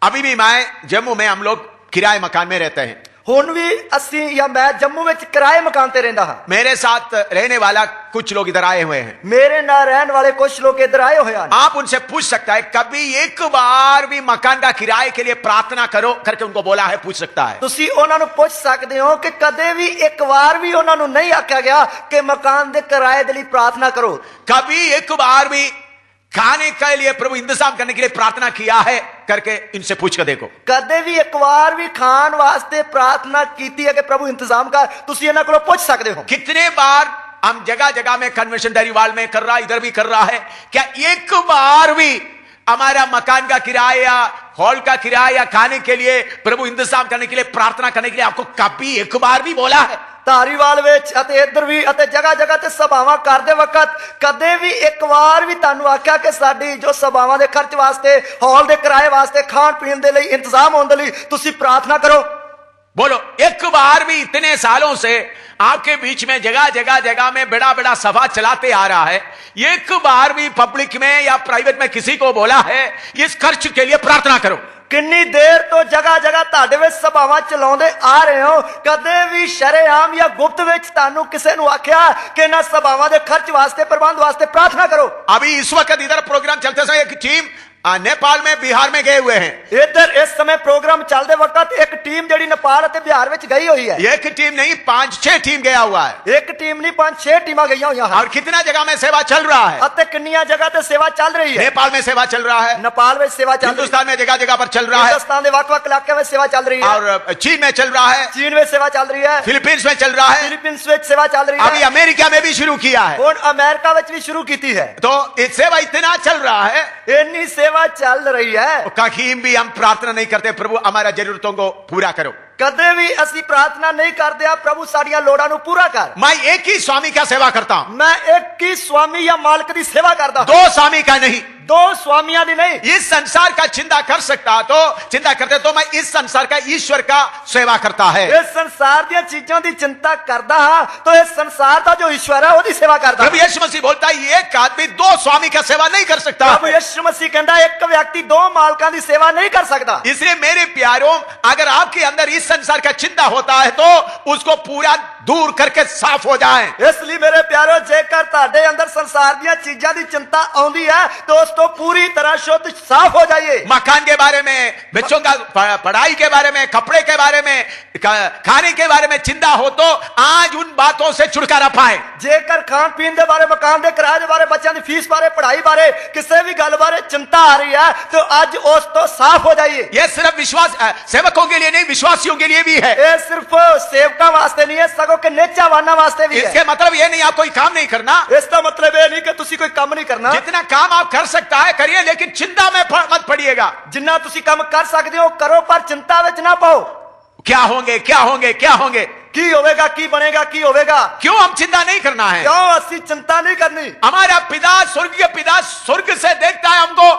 अभी भी मैं जम्मू में हम लोग किराए मकान में रहते हैं। हुण भी असी या मैं जम्मू में किराए मकान ते रहंदा हां। मेरे साथ रहने वाला कुछ लोग इधर आए हुए हैं। मेरे ना रहने वाले कुछ लोग इधर आए हुए हैं। आप उनसे पूछ सकता है कभी एक बार भी मकान का किराए के लिए प्रार्थना करो करके उनको बोला है, पूछ सकता है। तुसी उन्हां नूं पूछ सकदे हो कि कदे भी एक बार भी उन्हां नूं नहीं आख्या गया कि मकान दे किराए दे लई प्रार्थना करो। कभी एक बार भी खाने के लिए प्रभु इंतजाम करने के लिए प्रार्थना किया है करके इनसे पूछ कर देखो। कदे भी एक बार भी खान वास्ते प्रार्थना कीती है कि प्रभु इंतजाम कर, तुसी इन्हां कोलों पूछ सकदे हो। कितने बार हम जगह जगह में कन्वेंशन दरिवाल में कर रहा, इधर भी कर रहा है, क्या एक बार भी हमारा मकान का किराया, हॉल का किराया, खाने के लिए प्रभु इंतजाम करने के लिए प्रार्थना करने के लिए आपको कभी एक बार भी बोला है? धारीवाल विच अते इधर भी अते जगह जगह ते सभावां करदे वक्त कदे भी एक बार भी तुहानू आख्या कि साडी जो सभावां दे खर्च वास्ते, हॉल दे किराए वास्ते, खान पीन दे लई इंतजाम होने दे लई तुसी प्रार्थना करो? बोलो, एक बार भी इतने सालों से आपके बीच में जगह जगह जगह में बड़ा बड़ा सभा चलाते आ रहा है, एक बार भी पब्लिक में या प्राइवेट में किसी को बोला है इस खर्च के लिए प्रार्थना करो? किन्नी देर तो जगह जगह तुहाडे विच सभावां चलाउंदे आ रहे हो, कदे भी शरेआम या गुप्त विच तुहानू किसे नू आख्या कि ना सभावां दे खर्च वास्ते, प्रबंध वास्ते प्रार्थना करो? अभी इस वक्त इधर प्रोग्राम चलते समय एक टीम नेपाल में, बिहार में गए हुए हैं। इधर इस समय प्रोग्राम चलते वक्त एक टीम जड़ी नेपाल और बिहार में गई हुई है। एक टीम नहीं 5-6 टीम गया हुआ है। एक टीम नहीं 5-6 टीमां गई हुई हैं। और कितना जगह में सेवा चल रहा है? अते किन्नियां जगह ते सेवा चल रही है। नेपाल में सेवा चल रहा है, नेपाल में सेवा चल रही है, हिंदुस्तान में जगह जगह पर चल रहा है, हिंदुस्तान के वक-वक इलाके में सेवा चल रही है, और चीन में चल रहा है, चीन में सेवा चल रही है, फिलीपींस में चल रहा है, फिलीपींस में सेवा चल रही है, अभी अमेरिका में भी शुरू किया है, और अमेरिका में भी शुरू की थी है। तो ये सेवा इतना चल रहा है, इतनी सेवा चल रही है, कहीं भी हम प्रार्थना नहीं करते प्रभु हमारा जरूरतों को पूरा करो। कदे भी असी प्रार्थना नहीं करते आ प्रभु साड़ियां लोड़ां नू पूरा कर। मैं एक ही स्वामी का सेवा करता हूं। मैं एक ही स्वामी या मालिक दी सेवा करता हूं। दो स्वामी का नहीं, दो स्वामियां दी नहीं। इस संसार का चिंता कर सकता तो चिंता करते तो मैं इस संसार का ईश्वर का सेवा करता है। इस संसार दी चीजों दी चिंता करता हां तो इस संसार का जो ईश्वर है ओदी सेवा करता। प्रभु यीशु मसीह बोलता है एक आदमी दो स्वामी का सेवा नहीं कर सकता। प्रभु यीशु मसीह कहता है एक व्यक्ति दो मालिकां दी सेवा नहीं कर सकता। इसलिए मेरे प्यारों, अगर आपके अंदर इस संसार का चिंता होता है तो उसको पूरा दूर करके साफ हो जाए। इसलिए मेरे प्यारों, जेकर ताडे अंदर संसार दी चीजों दी चिंता आउंदी है तो उसको पूरी तरह शुद्ध साफ हो जाइए। मकान के बारे में, बच्चों का पढ़ाई के बारे में, कपड़े के बारे में, खाने के बारे में चिंता हो तो आज उन बातों से छुटकारा पाए। जेकर खान पीन दे बारे, मकान दे किराए दे बारे, बच्चों की फीस बारे, पढ़ाई बारे किसी भी गल बारे चिंता आ रही है तो आज उस तो साफ हो जाइए। यह सिर्फ विश्वास सेवकों के लिए नहीं, विश्वासियों के लिए भी है। ये सिर्फ सेवकों वास्ते नहीं है, सगों के नेचावाना वास्ते भी है। इसके मतलब ये नहीं आप कोई काम नहीं करना। इसका मतलब ये नहीं कि तुसी कोई काम नहीं करना। जितना काम आप कर सकता है करिए, लेकिन चिंता में मत पड़िएगा। जिन्ना तुसी काम कर सकते हो करो, पर चिंता विच ना पाओ। क्या होंगे, क्या होंगे, क्या होंगे, की होवेगा, की बनेगा, की होवेगा। क्यों हम चिंता नहीं करना है? क्यों असी चिंता नहीं करनी? हमारा पिता, स्वर्गीय पिता स्वर्ग से देखता है हमको,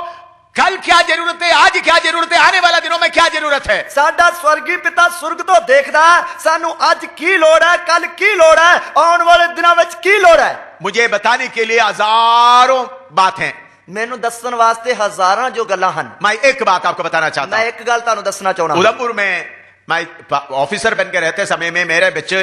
है। ਸਾਡਾ ਸਵਰਗੀ ਪਿਤਾ ਸੁਰਗ ਤੋਂ ਦੇਖਦਾ ਹੈ, ਸਾਨੂੰ ਅੱਜ ਕੀ ਲੋੜ ਹੈ, ਕੱਲ ਕੀ ਲੋੜ ਹੈ, ਆਉਣ ਵਾਲੇ ਦਿਨਾਂ ਵਿੱਚ ਕੀ ਲੋੜ ਹੈ। मुझे बताने के लिए हजारों बात हैं। ਮੈਨੂੰ ਦੱਸਣ ਵਾਸਤੇ ਹਜ਼ਾਰਾਂ ਜੋ ਗੱਲਾਂ ਹਨ। मैं एक बात आपको बताना चाहता मैं हूं। एक ਗੱਲ ਤੁਹਾਨੂੰ ਦੱਸਣਾ ਚਾਹੁੰਦਾ ਹਾਂ। उधमपुर में मैं ऑफिसर बनकर रहते समय में मेरे बच्चे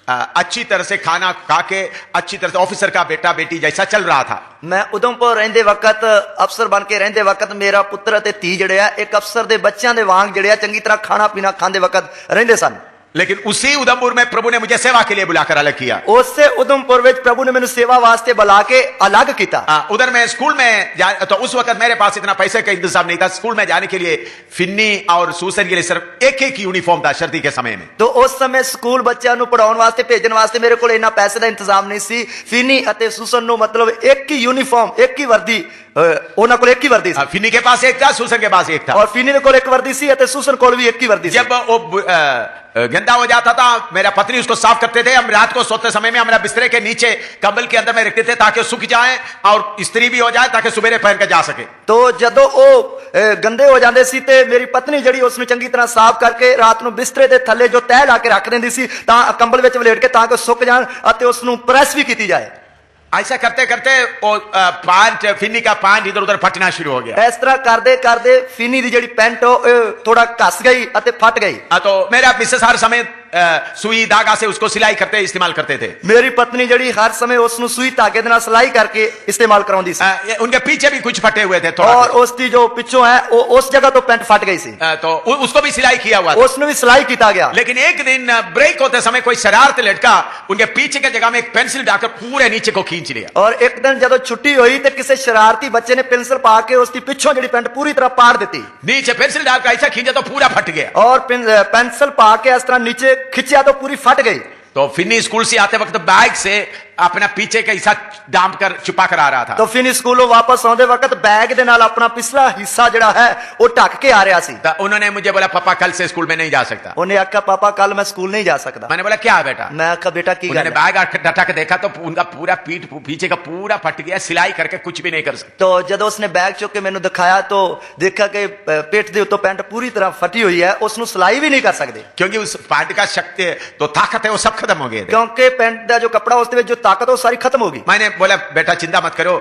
अच्छी तरह से खाना खा के अच्छी तरह से ऑफिसर का बेटा बेटी जैसा चल रहा था। मैं उधमपुर ਰਹਿੰਦੇ ਵਕਤ ਅਫਸਰ ਬਣ ਕੇ ਰਹਿੰਦੇ ਵਕਤ ਮੇਰਾ ਪੁੱਤਰ ਅਤੇ ਧੀ ਜਿਹੜੇ ਆ ਇੱਕ ਅਫਸਰ ਦੇ ਬੱਚਿਆਂ ਦੇ ਵਾਂਗ ਜਿਹੜੇ ਆ ਚੰਗੀ ਤਰ੍ਹਾਂ ਖਾਣਾ ਪੀਣਾ ਖਾਂਦੇ ਵਕਤ ਰਹਿੰਦੇ ਸਨ। लेकिन उसी उधमपुर में प्रभु ने मुझे सेवा के लिए बुलाकर अलग किया। ਉਸੇ ਉਧਮਪੁਰ ਵਿੱਚ ਪ੍ਰਭੂ ਨੇ ਮੈਨੂੰ ਸੇਵਾ ਵਾਸਤੇ ਬੁਲਾ ਕੇ ਅਲੱਗ ਕੀਤਾ। उधर मैं स्कूल में तो उस वक्त मेरे पास इतना पैसे का इंतजाम नहीं था। स्कूल में जाने के लिए फिन्नी और सूसन के लिए सिर्फ एक एक यूनिफॉर्म था सर्दी के समय में। तो उस समय ਸਕੂਲ ਬੱਚਿਆਂ ਨੂੰ ਪੜਾਉਣ ਵਾਸਤੇ ਭੇਜਣ ਵਾਸਤੇ ਮੇਰੇ ਕੋਲ ਇੰਨਾ ਪੈਸੇ ਦਾ ਇੰਤਜ਼ਾਮ ਨਹੀਂ ਸੀ। ਫਿਨੀ ਅਤੇ ਸੂਸਨ ਨੂੰ ਮਤਲਬ ਇੱਕ ਹੀ ਯੂਨੀਫਾਰਮ ਇੱਕ ਹੀ ਵਰਦੀ ਉਹਨਾਂ ਕੋਲ ਇੱਕ ਹੀ ਵਰਦੀ ਸੀ। फिन्नी के पास एक था, सूसन के पास एक था। और फिनी ਦੇ ਕੋਲ ਇੱਕ ਵਰਦੀ ਸੀ ਅਤੇ ਸੂਸਨ ਕੋਲ भी ਇੱਕ ਹੀ ਵਰਦੀ ਸੀ। जब वो गंदा हो जाता था मेरा पत्नी उसको साफ करते थे। हम रात को सोते समय में हमारा बिस्तरे के नीचे कंबल के अंदर में रखते थे ताकि सूख जाए और इस्त्री भी हो जाए ताकि सुबेरे पहन के जा सके। तो ਜਦੋਂ ਉਹ ਗੰਦੇ ਹੋ ਜਾਂਦੇ ਸੀ ਤੇ ਮੇਰੀ ਪਤਨੀ ਜਿਹੜੀ ਉਸ ਨੂੰ ਚੰਗੀ ਤਰ੍ਹਾਂ ਸਾਫ਼ ਕਰਕੇ ਰਾਤ ਨੂੰ ਬਿਸਤਰੇ ਦੇ ਥੱਲੇ ਜੋ ਤਹਿ ਲਾ ਕੇ ਰੱਖ ਦਿੰਦੀ ਸੀ ਤਾਂ ਕੰਬਲ ਵਿੱਚ ਵਲੇਟ ਕੇ ਤਾਂ ਕਿ ਸੁੱਕ ਜਾਣ ਅਤੇ ਉਸ ਨੂੰ ਪ੍ਰੈਸ ਵੀ ਕੀਤੀ ਜਾਏ। ऐसा करते करते वो पैंट फिन्नी का पैंट इधर उधर फटना शुरू हो गया। ਇਸ ਤਰ੍ਹਾਂ ਕਰਦੇ ਕਰਦੇ ਫਿਨੀ ਦੀ ਜਿਹੜੀ ਪੈਂਟ ਥੋੜਾ ਘਸ ਗਈ ਅਤੇ ਫਟ ਗਈ। तो मेरा मिसेस हर समय सुई धागा से उसको सिलाई करते इस्तेमाल करते थे। ਮੇਰੀ ਪਤਨੀ ਜਿਹੜੀ ਹਰ ਸਮੇਂ ਉਸ ਨੂੰ ਸੂਈ ਧਾਗੇ ਦੇ ਨਾਲ ਸਿਲਾਈ ਕਰਕੇ ਇਸਤੇਮਾਲ ਕਰਾਉਂਦੀ ਸੀ। उनके पीछे भी कुछ फटे हुए थे थोड़ा और ਉਸ ਦੀ ਜੋ ਪਿੱਛੋਂ ਹੈ ਉਹ ਉਸ ਜਗ੍ਹਾ ਤੋਂ ਪੈਂਟ ਫਟ ਗਈ ਸੀ। तो उसको भी सिलाई किया हुआ था। ਉਸ ਨੂੰ ਵੀ ਸਿਲਾਈ ਕੀਤਾ ਗਿਆ। लेकिन एक दिन ब्रेक होते समय कोई शरारत लड़का उनके पीछे की जगह में एक पेंसिल डालकर पूरे नीचे को खींच लिया। और एक दिन ਜਦੋਂ ਛੁੱਟੀ ਹੋਈ ਤੇ ਕਿਸੇ ਸ਼ਰਾਰਤੀ ਬੱਚੇ ਨੇ ਪੈਨਸਲ ਪਾ ਕੇ ਉਸ ਦੀ ਪਿੱਛੋਂ ਜਿਹੜੀ ਪੈਂਟ ਪੂਰੀ ਤਰ੍ਹਾਂ ਪਾੜ ਦਿੱਤੀ। नीचे पेंसिल डालकर ऐसा खींचा तो पूरा फट गया। और पेंसिल पा के इस तरह नीचे खिंचा तो पूरी फट गई। तो फिन्नी स्कूल से आते वक्त बैग से अपना पीछे का हिस्सा दाम कर छुपा कर आ रहा था। तो फिनी स्कूलों वापस आते वक्त बैग दे नाल अपना पिछला हिस्सा जड़ा है वो ढक के आ रहा सी। तो उन्होंने मुझे बोला पापा कल से स्कूल में नहीं जा सकता। उन्हें आखा पापा कल मैं स्कूल नहीं जा सकता। मैंने बोला क्या बेटा? मैं आखा बेटा की उन्होंने बैग ढक देखा तो उनका पूरा पीठ पीछे का पूरा फट गया। सिलाई करके कुछ भी नहीं कर सकता। तो जब उसने बैग चुक के मैंने दिखाया तो देखा कि पेट के उत्तों पैंट पूरी तरह फटी हुई है, उसनु सिलाई भी नहीं कर सकते क्योंकि उस पैंट का शक्ति तो ताकत है वो सब खत्म हो गए। क्योंकि पैंट का जो कपड़ा उसमें जो ताकत है वो सारी खत्म होगी। मैंने बोला बेटा चिंता मत करो,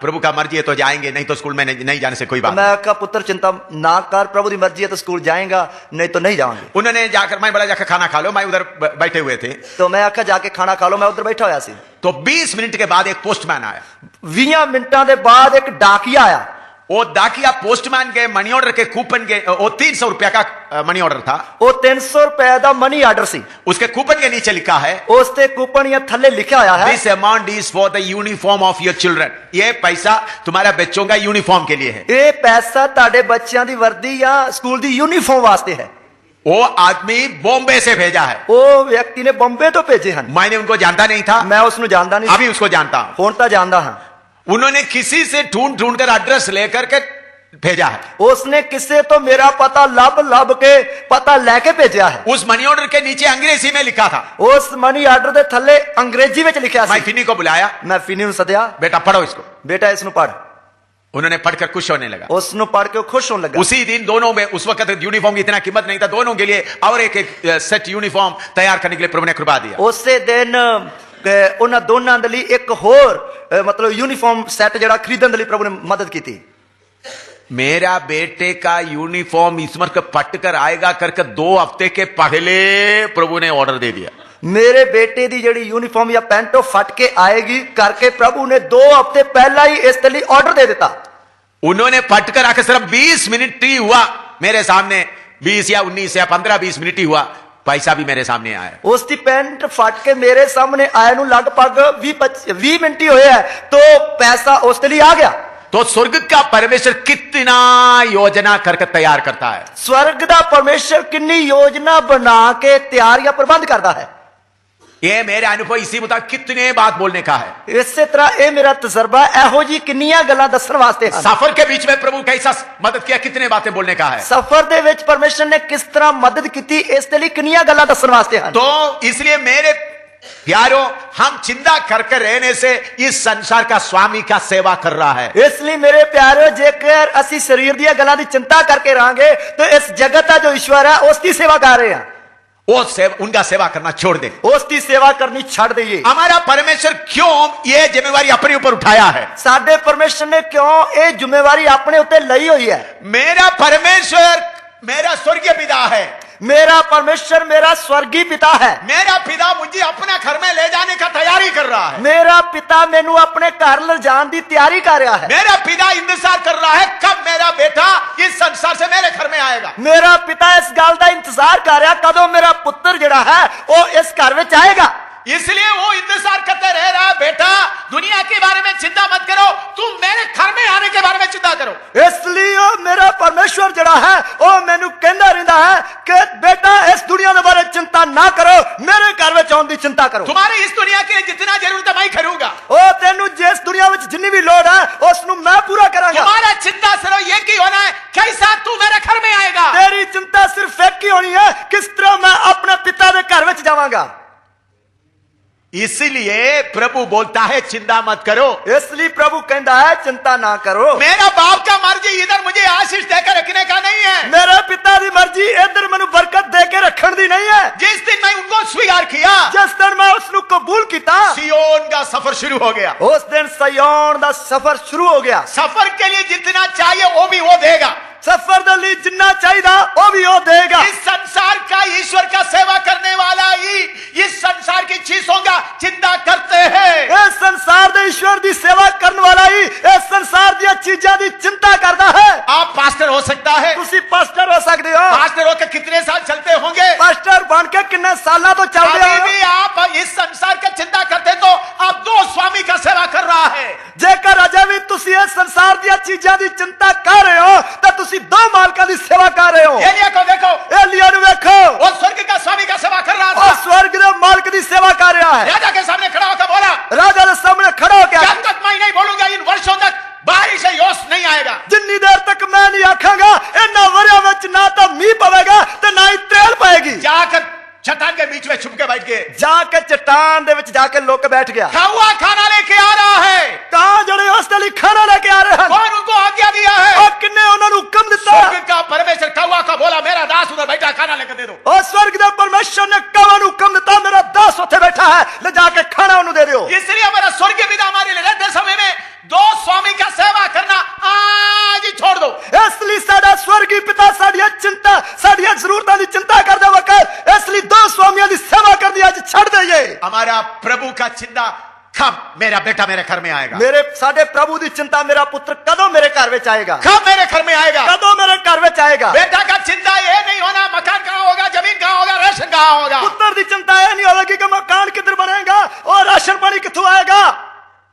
प्रभु का मर्जी है तो जाएंगे, नहीं तो स्कूल में नहीं जाने से कोई बात। मैं कहा पुत्र चिंता ना कर, प्रभु की मर्जी है तो स्कूल जाएगा, नहीं तो नहीं जाएंगे। उन्होंने जाकर मैं बोला जाकर खाना खा लो, मैं उधर बैठे हुए थे। तो मैं आखा जाके खाना खा लो, मैं उधर बैठा हुआ सी। तो 20 मिनट के बाद एक पोस्टमैन आया। 20 मिनटों के बाद एक डाकिया आया। वो डाकिया पोस्टमैन के मनी ऑर्डर के कूपन के वो 300 रुपया का मनी ऑर्डर था। वो 300 रुपए का मनी ऑर्डर सी। उसके कूपन के नीचे लिखा है, उसते कूपन या थल्ले लिखा हुआ है, this amount is for the uniform of your children. ये पैसा तुम्हारा बच्चों का यूनिफॉर्म के लिए है। ये पैसा ताड़े बच्चों की वर्दी या स्कूल की यूनिफॉर्म वास्ते है। वो आदमी बॉम्बे से भेजा है। वो व्यक्ति ने बॉम्बे तो भेजे हैं। मैंने उनको जानता नहीं था, मैं उसको जानता नहीं, अभी उसको जानता हूं। कौन ता जानता है। उन्होंने किसी से ढूंढ ढूंढ कर एड्रेस लेकर के भेजा है। उसने किसे तो मेरा पता लब के पता लेके भेजा है। उस मनी ऑर्डर के नीचे अंग्रेजी में लिखा था। उस मनी ऑर्डर के थल्ले अंग्रेजी में लिखा। मैं फिनी को बुलाया, मैं फिनी सदया, बेटा पढ़ो इसको। बेटा इसनु पढ़। उन्होंने पढ़कर खुश होने लगा। उसनु पढ़ के खुश होने लगा। उसी दिन दोनों में, उस वक्त यूनिफॉर्म की इतना कीमत नहीं था, दोनों के लिए और एक सेट यूनिफॉर्म तैयार करने के लिए प्रभु ने कृपा दिया। उसे दिन उन्होंने दोनों के लिए एक होर मतलब यूनिफॉर्म सेट जड़ा खरीदने लिए प्रभु ने मदद की थी। मेरा बेटे का यूनिफॉर्म इस मर पट कर आएगा करके 2 हफ्ते के पहले प्रभु ने ऑर्डर दे दिया। मेरे बेटे की जड़ी यूनिफॉर्म या पैंटो फट के आएगी करके प्रभु ने 2 हफ्ते पहला ही इसके लिए ऑर्डर दे देता। उन्होंने फट कर आकर सिर्फ 20 मिनट ही हुआ मेरे सामने, 20 या 19 या 15-20 मिनट ही हुआ, पैसा भी मेरे सामने आया। उसकी पैंट फट के मेरे सामने आए नु लगभग 20 मिनट ही हुए है तो पैसा उसके लिए आ गया। तो स्वर्ग का परमेश्वर कितना योजना करके तैयार करता है। स्वर्ग का परमेश्वर कितनी योजना बना के तैयार या प्रबंध करता है। ये मेरे अनुभव इसी मुताबिक कितने बात बोलने का है। इसी तरह ये मेरा तजर्बा एहो जी किन्नियां गल्लां दस्सण वास्ते है। सफर के बीच में प्रभु कैसा मदद किया, कितने बातें बोलने का है। सफर दे विच परमेश्वर ने किस तरह मदद की, इसके लिए किन्नियां गल्लां दस्सण वास्ते हैं। तो इसलिए मेरे प्यारो, हम चिंता करके रहने से इस संसार का स्वामी का सेवा कर रहा है। इसलिए मेरे प्यारे, जेकर ਅਸੀਂ ਸਰੀਰ ਦੀਆਂ ਗੱਲਾਂ ਦੀ ਚਿੰਤਾ ਕਰਕੇ ਰਹਾਂਗੇ तो इस जगत का जो ईश्वर है उसकी सेवा कर रहे हैं। उनका सेवा करना छोड़ दे, उसकी सेवा करनी छड़ दइए। हमारा परमेश्वर क्यों ये जिम्मेवारी अपने ऊपर उठाया है? साडे परमेश्वर ने क्यों ये जिम्मेवारी अपने उत्ते लई हुई है? मेरा परमेश्वर मेरा स्वर्गीय पिता है। मेरा परमेश्वर मेरा स्वर्गीय पिता है। मेरा पिता मुझे अपने घर में ले जाने का तैयारी कर रहा है। मेरा पिता मैनू अपने घर ले जाने की तैयारी कर रहा है। मेरा पिता इंतजार कर रहा है कब मेरा बेटा इस संसार से मेरे घर में आएगा। मेरा पिता इस गल का इंतजार कर रहा है कदों मेरा पुत्र जिहड़ा है वो इस घर में आएगा। इसलिए वो इंतजार करते रह रहा है, बेटा दुनिया के बारे में चिंता मत करो, तुम मेरे घर में आने के बारे में चिंता करो। इसलिए मेरा परमेश्वर जिहड़ा है वो मैनू कहंदा रहिंदा है कि बेटा इस दुनिया के बारे चिंता ना करो, मेरे घर में आउण दी चिंता करो। तुम्हारी इस दुनिया के लिए जितना जरूरत है मैं करूंगा। ओ तेनू जिस दुनिया में जिन्नी भी लोड़ है उसनू मैं पूरा करांगा। तुम्हारा चिंता सिर्फ एक ही होना है, कैसा तू मेरे घर में आएगा। तेरी चिंता सिर्फ एक ही होनी है, किस तरह मैं अपने पिता के घर में जावांगा। इसलिए प्रभु बोलता है चिंता मत करो। इसलिए प्रभु कहता है चिंता ना करो। मेरा बाप का मर्जी इधर मुझे आशीष देकर रखने का नहीं है। मेरे पिता की मर्जी इधर मैनू बरकत देकर रखने दी नहीं है। जिस दिन मैं उनको स्वीकार किया, जिस दिन मैं उसनु कबूल किया, सियोन का सफर शुरू हो गया। उस दिन सियोन का सफर शुरू हो गया। सफर के लिए जितना चाहिए वो भी वो देगा। सफर के लिए जितना चाहिए वो भी वो देगा। इस संसार का ईश्वर का सेवा करने वाला ही इस संसार की चीजों का चिंता करते हैं। इस संसार के ईश्वर की सेवा करने वाला ही इस संसार दी चीजों की चिंता करता है। आप पास्टर हो सकता है, तुसी पास्टर हो सकते हो। पास्टर होकर कितने साल चलते होंगे? पास्टर बन के कितने साल तो चल रहे हो। भी आप इस संसार का चिंता करते तो आप दो स्वामी का सेवा कर रहा है। जेकर अजे भी तुसी इस संसार दी चीजों की चिंता कर रहे हो तो तुसी दो मालकां दी सेवा कर रहे हो। एलिया को देखो, एलिया नु देखो, वो स्वर्ग का स्वामी का सेवा कर रहा था। वो स्वर्ग के मालिक दी सेवा कर रहा है। राजा के सामने खड़ा होकर बोला, राजा के सामने खड़ा होकर, जब तक मैं नहीं बोलूंगा इन वर्षों तक बारिश योश नहीं आएगा। जितनी देर तक मैं नहीं आखांगा इन्हां वरियां विच ना तो मींह पवेगा तो ना ही त्रेल पाएगी। जाकर चट्टान के बीच में छुप के बैठ गए। जाके चट्टान दे विच जाके लुक बैठ गया। हुआ खाना लेके आ रहा है। कहां जड़े उसके लिए खाना लेके आ रहे हैं? कौन उनको आज्ञा दिया है? और किन्ने उन्होंने हुक्म दिता? स्वर्ग का परमेश्वर कौवा का बोला, मेरा दास उधर बैठा, खाना लेकर दे दो। और स्वर्ग के परमेश्वर ने कौवा नु हुक्म दिता, मेरा दास उथे बैठा है, ले जाके खाना उन्हें दे दो। इसलिए हमारा स्वर्गीय पिता हमारे लिए रहते समय में दो स्वामी का सेवा करना आज ही छोड़ दो। इसलिए साडा स्वर्गीय पिता साडियां चिंता साडियां जरूरतां दी चिंता करदा वक्त इसलिए दो स्वामियों दी सेवा कर दी आज छड़ दइए। हमारा प्रभु का चिंता कब मेरा बेटा मेरे घर में आएगा। मेरे साडे प्रभु दी चिंता मेरा पुत्र कदों मेरे घर में आएगा। कब मेरे घर में आएगा, कदों मेरे घर में आएगा। बेटा का चिंता ये नहीं होना मकान कहाँ होगा, जमीन कहाँ होगा, राशन कहाँ होगा। पुत्र दी चिंता ये नहीं होगी कि मकान किधर बनेगा और राशन पानी किथों आएगा।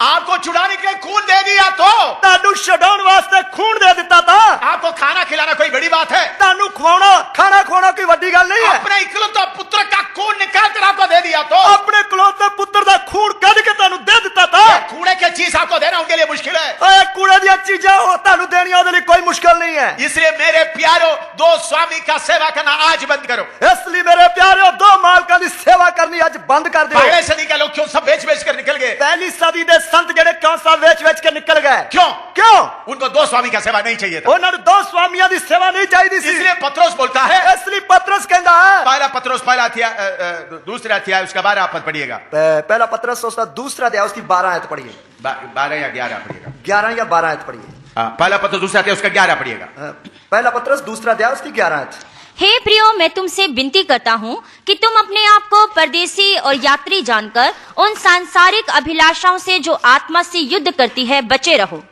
आपको छुड़ाने के लिए खून दे दिया तो तानू छडाउण वास्ते खून दे दिता था। आपको खाना खिलाना कोई बड़ी बात है? तानू खवाना खाना खवाना कोई बड़ी गल नहीं है। अपने इकलौते पुत्र का खून निकाल कर आपको दे दिया तो अपने इकलौते पुत्र का खून कद के तानू दे दिता था। कूड़े की चीज आपको देना उनके लिए मुश्किल है। ओए कूड़े दी चीजें तानू देनी उनके लिए कोई मुश्किल नहीं है। इसलिए मेरे प्यारो दो स्वामी का सेवा करना आज बंद करो। इसलिए मेरे प्यारे दो मालकां दी सेवा करनी आज बंद कर दो। पहले सदी के लोग क्यों सब बेच बेच कर निकल गए? पहली सदी दे संत जड़े क्यों सब बेच बेच के निकल गए? क्यों? क्यों? उनको दो स्वामी का सेवा नहीं चाहिए था। उन्होंने दो स्वामियों दी सेवा नहीं चाहिए थी। इसलिए पत्रोस बोलता है, इसलिए पत्रस कहता है, पहला पत्रोस पहला अध्याय दूसरा अध्याय उसका 12 पद पढ़िएगा। पहला पत्रस उसका दूसरा अध्याय उसकी 12 आयत पढ़िए। 12 या 11 पढ़िएगा। 11 या 12 आयत पढ़िए। पहला पत्रोस दूसरा अध्याय उसका 11 पढ़िएगा। पहला पत्रस दूसरा अध्याय उसकी 11 आयत। हे प्रियो, मैं तुमसे विनती करता हूँ कि तुम अपने आप को परदेशी और यात्री जानकर उन सांसारिक अभिलाषाओं से जो आत्मा से युद्ध करती है बचे रहो।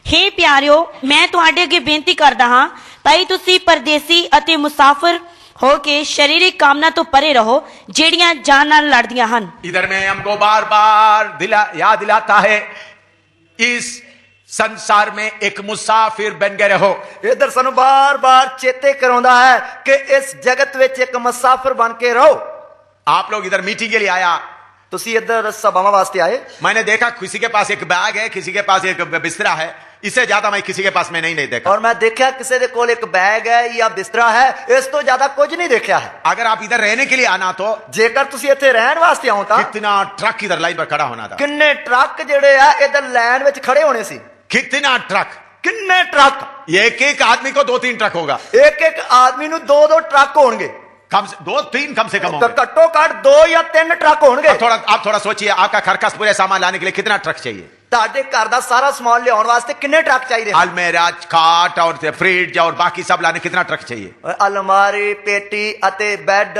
हे प्यारियो, मैं ਤੁਹਾਡੇ ਅੱਗੇ ਬੇਨਤੀ ਕਰਦਾ ਹਾਂ ਭਾਈ ਤੁਸੀਂ ਪਰਦੇਸੀ ਅਤੇ ਮੁਸਾਫਿਰ हो के शारीरिक कामना तो परे रहो ਜਿਹੜੀਆਂ जान नाल लड़दियां ਹਨ। इधर में हमको बार बार याद दिलाता है इस संसार में एक मुसाफिर बन गए रहो। इधर सानू बार बार चेते कराउंदा है कि इस जगत विच एक मुसाफिर बन के रहो। आप लोग इधर मीटिंग के लिए आया, तुसी इधर सभावां वास्ते आए। मैंने देखा किसी के पास एक बैग है, किसी के पास एक बिस्तरा है। इससे ज्यादा मैं किसी के पास में नहीं देखा। और मैं देखा किसी दे कोल एक बैग है या बिस्तरा है, इस तो ज्यादा कुछ नहीं देखा है। अगर आप इधर रहने के लिए आना तो जेकर तुसी इत्थे रहन वास्ते आओ तां कितना ट्रक इधर लाइन पर खड़ा होना था, किन्ने ट्रक जेड़े आ इधर लाइन विच खड़े होने सी। कितना ट्रक, किन्ने ट्रक, एक एक आदमी को 2-3 ट्रक होगा, एक एक आदमी नूं 2-2 ट्रक होणगे, कम से 2-3 कम से कम होंगे। घट्टो घट 2 या 3 ट्रक होणगे। आप थोड़ा सोचिए, आपका खरकस पूरे सामान लाने के लिए कितना ट्रक चाहिए? ਤੁਹਾਡੇ ਘਰ ਦਾ ਸਾਰਾ ਸਮਾਨ ਲਿਆਉਣ ਵਾਸਤੇ ਕਿੰਨੇ ਟਰੱਕ ਚਾਹੀਦੇ ਹਨ? अलमेरा, खाट और फ्रिज और बाकी सब लाने कितना ट्रक चाहिए? अलमारी, पेटी ਅਤੇ ਬੈੱਡ,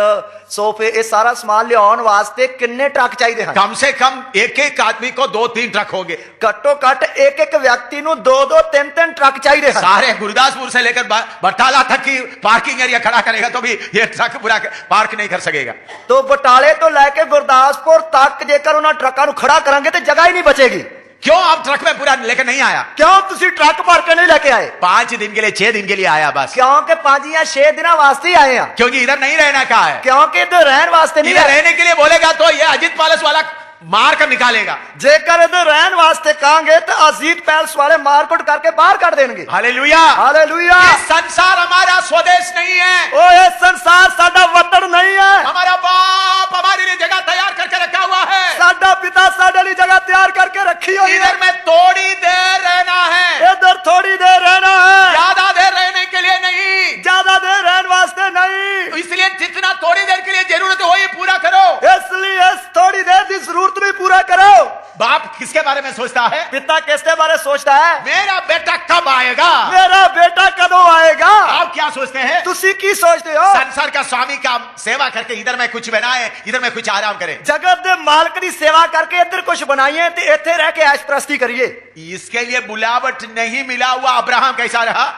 सोफे, ये सारा समान लियाउण वास्ते किन्ने ट्रक चाहिए हैं? कम से कम एक एक आदमी को 2-3 ट्रक होंगे। घट्टो घट एक एक व्यक्ति नूं 2-2, 3-3 ट्रक चाहिए हैं। सारे गुरदासपुर से लेकर बटाला तक की पार्किंग एरिया खड़ा करेगा तो भी ये ट्रक पूरा पार्क नहीं कर सकेगा। तो बटाले तो लेके गुरदासपुर तक जेकर उन्हां ट्रकां नूं खड़ा करांगे तो जगह ही नहीं बचेगी। क्यों आप ट्रक में पूरा लेकर नहीं आया? क्यों तुसी ट्रक भर के नहीं लेके आए? 5 दिन के लिए 6 दिन के लिए आया बस। क्योंकि 5 या 6 दिन वास्ते ही आए हैं। क्योंकि इधर नहीं रहना कहा है। क्योंकि इधर रहन वास्ते नहीं, इधर रहने के लिए बोलेगा तो ये अजीत पैलेस वाला मार कर निकालेगा। जेकर इधर रहन वास्ते कहांगे तो अजीत पैलेस वाले मारकुट करके बाहर कर देंगे। Hallelujah, hallelujah. ये संसार हमारा स्वदेश नहीं है। ओ ये संसार साडा वतन नहीं है। हमारा बाप हमारे लिए जगह तैयार करके रखा हुआ है। साडा पिता साडे लिए जगह तैयार करके रखी हुई है। इधर में थोड़ी देर रहना है, इधर थोड़ी देर रहना है, ज्यादा देर रहने के लिए नहीं, ज्यादा देर रहने वास्ते नहीं। इसलिए जितना थोड़ी देर के लिए जरूरत है वही पूरा करो। इसलिए थोड़ी देर की जरूरत भी पूरा करो। बाप किसके बारे में सोचता है? पिता किसके बारे सोचता है? मेरा बेटा कब आएगा, मेरा बेटा कदों आएगा। आप क्या सोचते हैं? तुसी की सोचते हो? संसार का स्वामी का सेवा करके इधर में कुछ बनाए, इधर में कुछ आराम करें। जगत दे मालिक की सेवा करके इधर कुछ बनाइए ते इथे रह के ऐश प्रस्ती करिए। इसके लिए बुलावट नहीं मिला हुआ अब्राहम कैसा रहा?